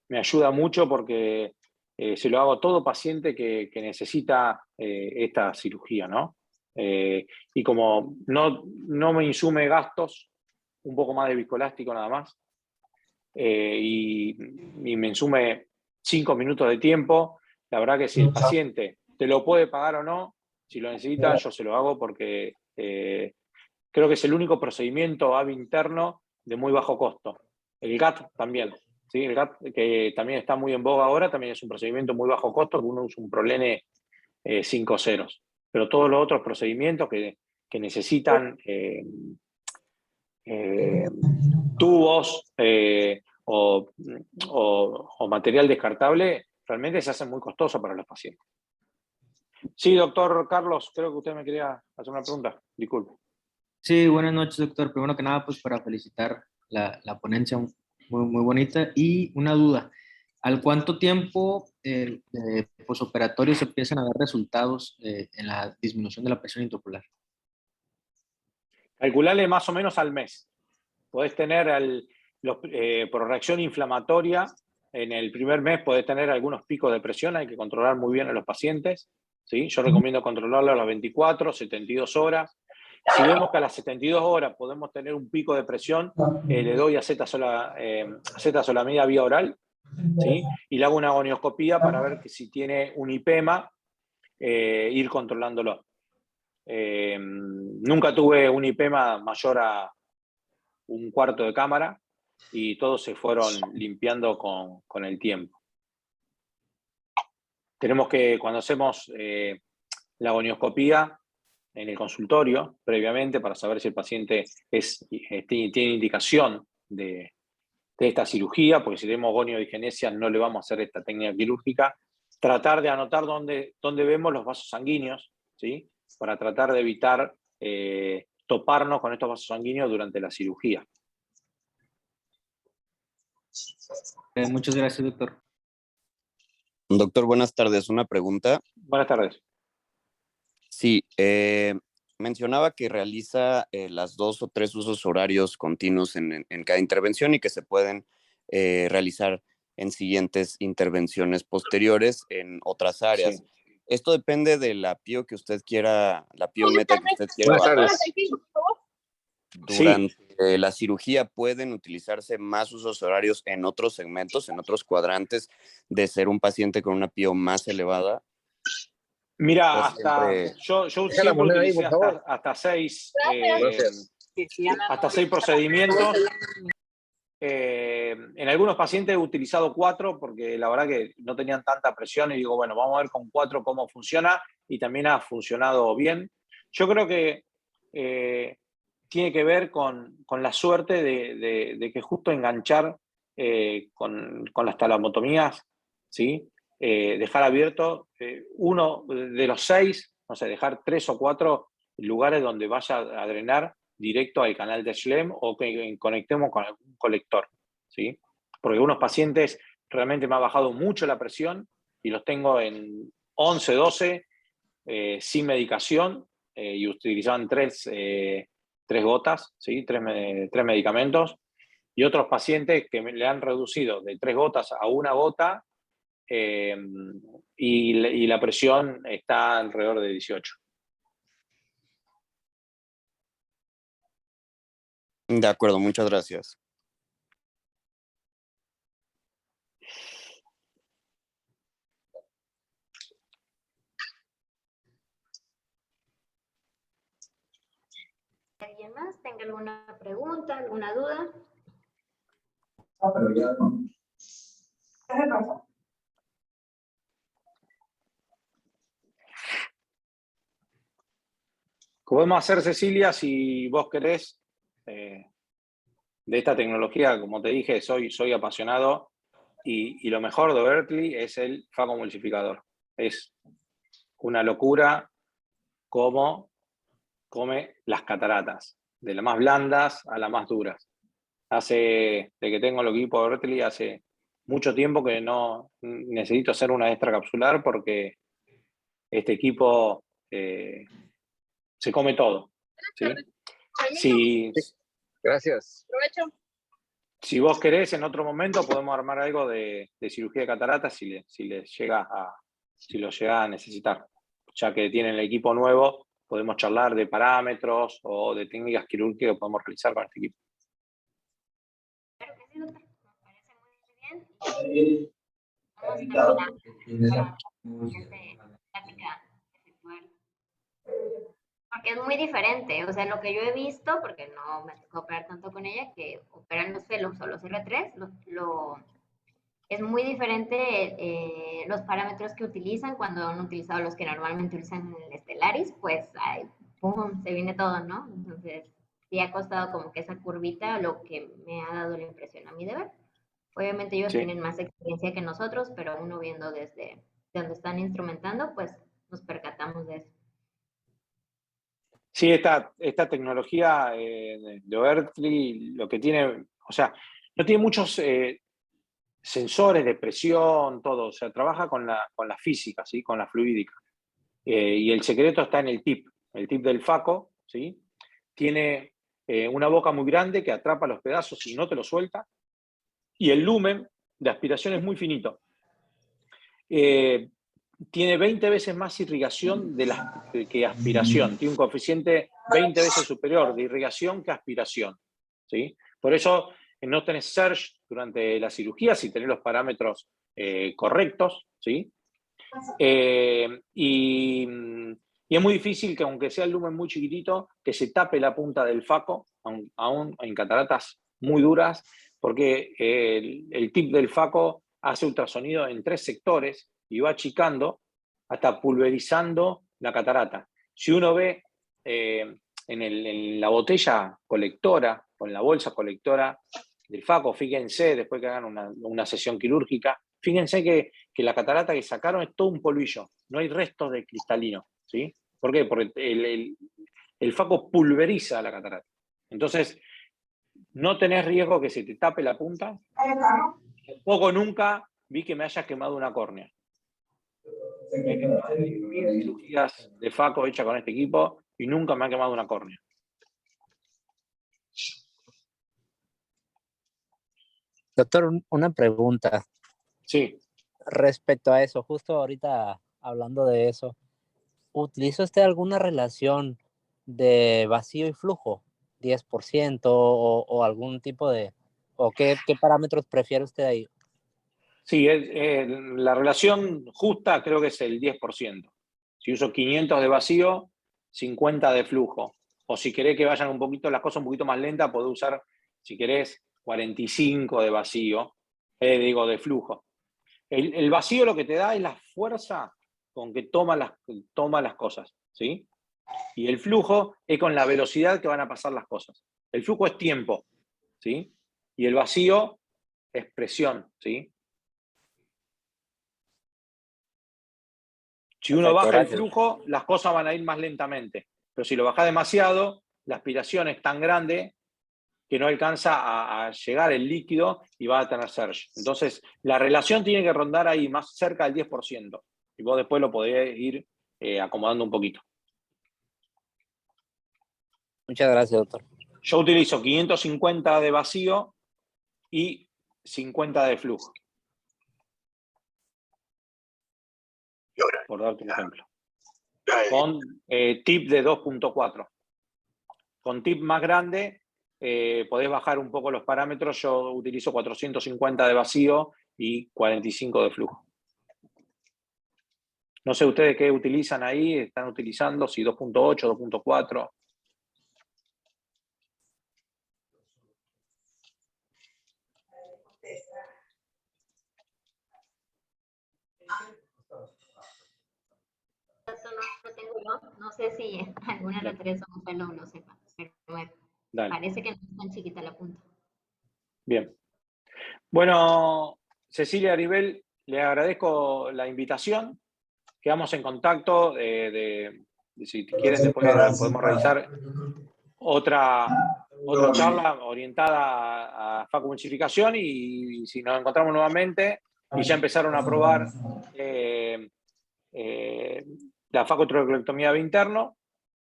me ayuda mucho porque se lo hago a todo paciente que necesita esta cirugía, ¿no? Y como no me insume gastos, un poco más de viscoelástico nada más, y me insume 5 minutos de tiempo, la verdad que si el paciente te lo puede pagar o no, si lo necesita, yo se lo hago porque creo que es el único procedimiento AB interno de muy bajo costo. El GAT también, ¿sí? El GAT, que también está muy en boga ahora, también es un procedimiento muy bajo costo, que uno usa un Prolene 5 ceros. Pero todos los otros procedimientos que necesitan tubos o material descartable, realmente se hacen muy costosos para los pacientes. Sí, doctor Carlos, creo que usted me quería hacer una pregunta. Disculpe. Sí, buenas noches, doctor. Primero que nada, pues para felicitar la ponencia muy bonita. Y una duda, ¿al cuánto tiempo posoperatorio se empiezan a ver resultados en la disminución de la presión intraocular? Calcularle más o menos al mes. Podés tener, por reacción inflamatoria, en el primer mes podés tener algunos picos de presión, hay que controlar muy bien a los pacientes, ¿sí? Yo recomiendo controlarlo a las 24, 72 horas. Si vemos que a las 72 horas podemos tener un pico de presión, le doy acetazolamida vía oral, ¿sí? Y le hago una gonioscopía para ver que si tiene un IPEMA, ir controlándolo. Nunca tuve un IPEMA mayor a un cuarto de cámara y todos se fueron limpiando con el tiempo. Tenemos que, cuando hacemos la gonioscopía en el consultorio, previamente, para saber si el paciente tiene indicación de esta cirugía, porque si tenemos goniodigenesia no le vamos a hacer esta técnica quirúrgica, tratar de anotar dónde vemos los vasos sanguíneos, ¿sí? Para tratar de evitar toparnos con estos vasos sanguíneos durante la cirugía. Muchas gracias, doctor. Doctor, buenas tardes. Una pregunta. Buenas tardes. Sí, mencionaba que realiza las 2 o 3 usos horarios continuos en cada intervención y que se pueden realizar en siguientes intervenciones posteriores en otras áreas. Sí. Esto depende de la PIO que usted quiera, la PIO meta que usted quiera bajar. Durante la cirugía pueden utilizarse más usos horarios en otros segmentos, en otros cuadrantes, de ser un paciente con una PIO más elevada. Mira, yo siempre utilicé hasta 6 procedimientos. En algunos pacientes he utilizado 4 porque la verdad que no tenían tanta presión y digo, bueno, vamos a ver con 4 cómo funciona y también ha funcionado bien. Yo creo que tiene que ver con la suerte de que justo enganchar con las talamotomías, ¿sí? Dejar abierto uno de los 6, no sé, dejar 3 o 4 lugares donde vaya a drenar directo al canal de Schlemm o que conectemos con algún colector, ¿sí? Porque algunos pacientes realmente me ha bajado mucho la presión y los tengo en 11, 12 sin medicación y utilizaban 3 gotas, ¿sí? 3 medicamentos, y otros pacientes que le han reducido de 3 gotas a 1 gota y la presión está alrededor de 18. De acuerdo, muchas gracias. ¿Alguien más tenga alguna pregunta, alguna duda? Podemos hacer, Cecilia, si vos querés, de esta tecnología, como te dije, soy apasionado y lo mejor de Berkeley es el facomulsificador. Es una locura cómo come las cataratas, de las más blandas a las más duras. De que tengo el equipo de Berkeley, hace mucho tiempo que no necesito hacer una extracapsular porque este equipo se come todo. ¿Sí? Gracias. Si vos querés, en otro momento podemos armar algo de cirugía de cataratas si lo llega a necesitar. Ya que tienen el equipo nuevo, podemos charlar de parámetros o de técnicas quirúrgicas que podemos realizar con este equipo. Claro que sí, doctor. Me parece muy bien. Vamos a terminar la plática efectuar. Porque es muy diferente, o sea, lo que yo he visto, porque no me tocó operar tanto con ella, que operan los fellows o los R3, es muy diferente los parámetros que utilizan cuando han utilizado los que normalmente utilizan en el Stellaris, pues, ay, pum, se viene todo, ¿no? Entonces, sí ha costado como que esa curvita, lo que me ha dado la impresión a mí de ver. Obviamente ellos tienen más experiencia que nosotros, pero uno viendo desde donde están instrumentando, pues nos percatamos de eso. Sí, esta tecnología de Berkeley lo que tiene, o sea, no tiene muchos sensores de presión, todo, o sea, trabaja con la física, ¿sí? Con la fluídica. Y el secreto está en el tip del faco, ¿sí? Tiene una boca muy grande que atrapa los pedazos y no te lo suelta, y el lumen de aspiración es muy finito. Tiene 20 veces más irrigación que aspiración. Tiene un coeficiente 20 veces superior de irrigación que aspiración, ¿sí? Por eso no tenés surge durante la cirugía si tenés los parámetros correctos, ¿sí? Y es muy difícil que, aunque sea el lumen muy chiquitito, que se tape la punta del faco, aún en cataratas muy duras, porque el tip del faco hace ultrasonido en 3 sectores y va achicando hasta pulverizando la catarata. Si uno ve en la botella colectora, o en la bolsa colectora del faco, fíjense, después que hagan una sesión quirúrgica, fíjense que la catarata que sacaron es todo un polvillo, no hay restos de cristalino, ¿sí? ¿Por qué? Porque el faco pulveriza la catarata. Entonces, no tenés riesgo que se te tape la punta. Tampoco nunca vi que me haya quemado una córnea. He hecho más de 1000 cirugías de faco hechas con este equipo y nunca me ha quemado una córnea. Doctor, una pregunta. Sí. Respecto a eso, justo ahorita hablando de eso, ¿utiliza usted alguna relación de vacío y flujo? 10% o algún tipo de... ¿O qué parámetros prefiere usted ahí? Sí, la relación justa creo que es el 10%. Si uso 500 de vacío, 50 de flujo. O si querés que vayan un poquito, las cosas un poquito más lentas, podés usar, si querés, 45 de vacío, de flujo. El vacío lo que te da es la fuerza con que toma las cosas, ¿sí? Y el flujo es con la velocidad que van a pasar las cosas. El flujo es tiempo, ¿sí? Y el vacío es presión, ¿sí? Si uno baja el flujo, las cosas van a ir más lentamente. Pero si lo baja demasiado, la aspiración es tan grande que no alcanza a llegar el líquido y va a tener surge. Entonces, la relación tiene que rondar ahí más cerca del 10%. Y vos después lo podés ir acomodando un poquito. Muchas gracias, doctor. Yo utilizo 550 de vacío y 50 de flujo. por darte un ejemplo. Con tip de 2.4. Con tip más grande podés bajar un poco los parámetros. Yo utilizo 450 de vacío y 45 de flujo. No sé ustedes qué utilizan ahí, están utilizando, si 2.8, 2.4. Eso no lo tengo yo. No sé si alguna referencia o un fellow lo sepa. Pero me parece que no es tan chiquita la punta. Bien. Bueno, Cecilia Aribel, le agradezco la invitación. Quedamos en contacto. Si quieren, después podemos realizar otra charla orientada a facomuchificación y si nos encontramos nuevamente y ya empezaron a probar la facotrocolectomía interno,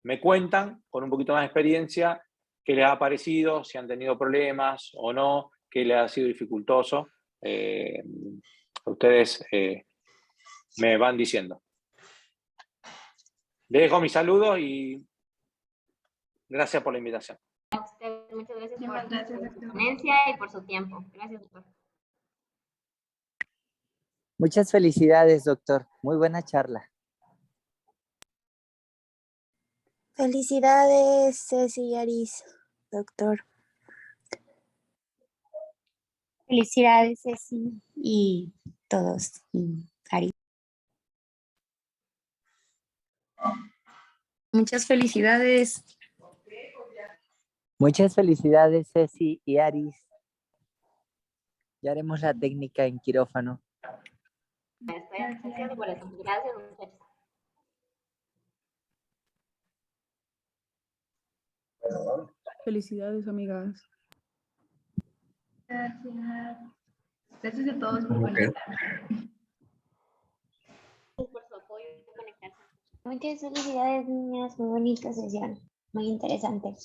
me cuentan con un poquito más de experiencia qué les ha parecido, si han tenido problemas o no, qué les ha sido dificultoso. Ustedes me van diciendo. Les dejo mis saludos y gracias por la invitación. A usted, muchas gracias por su ponencia y por su tiempo. Gracias, doctor. Muchas felicidades, doctor. Muy buena charla. Felicidades, Ceci y Aris, doctor. Felicidades, Ceci, y todos, y Aris. Muchas felicidades. Muchas felicidades, Ceci y Aris. Ya haremos la técnica en quirófano. Estoy haciendo por eso. Gracias, muchachos. Felicidades, amigas. Gracias. Gracias a todos por conectarse. Por su apoyo y conectarse. Muchas felicidades, niñas. Muy bonita sesión. Muy interesante.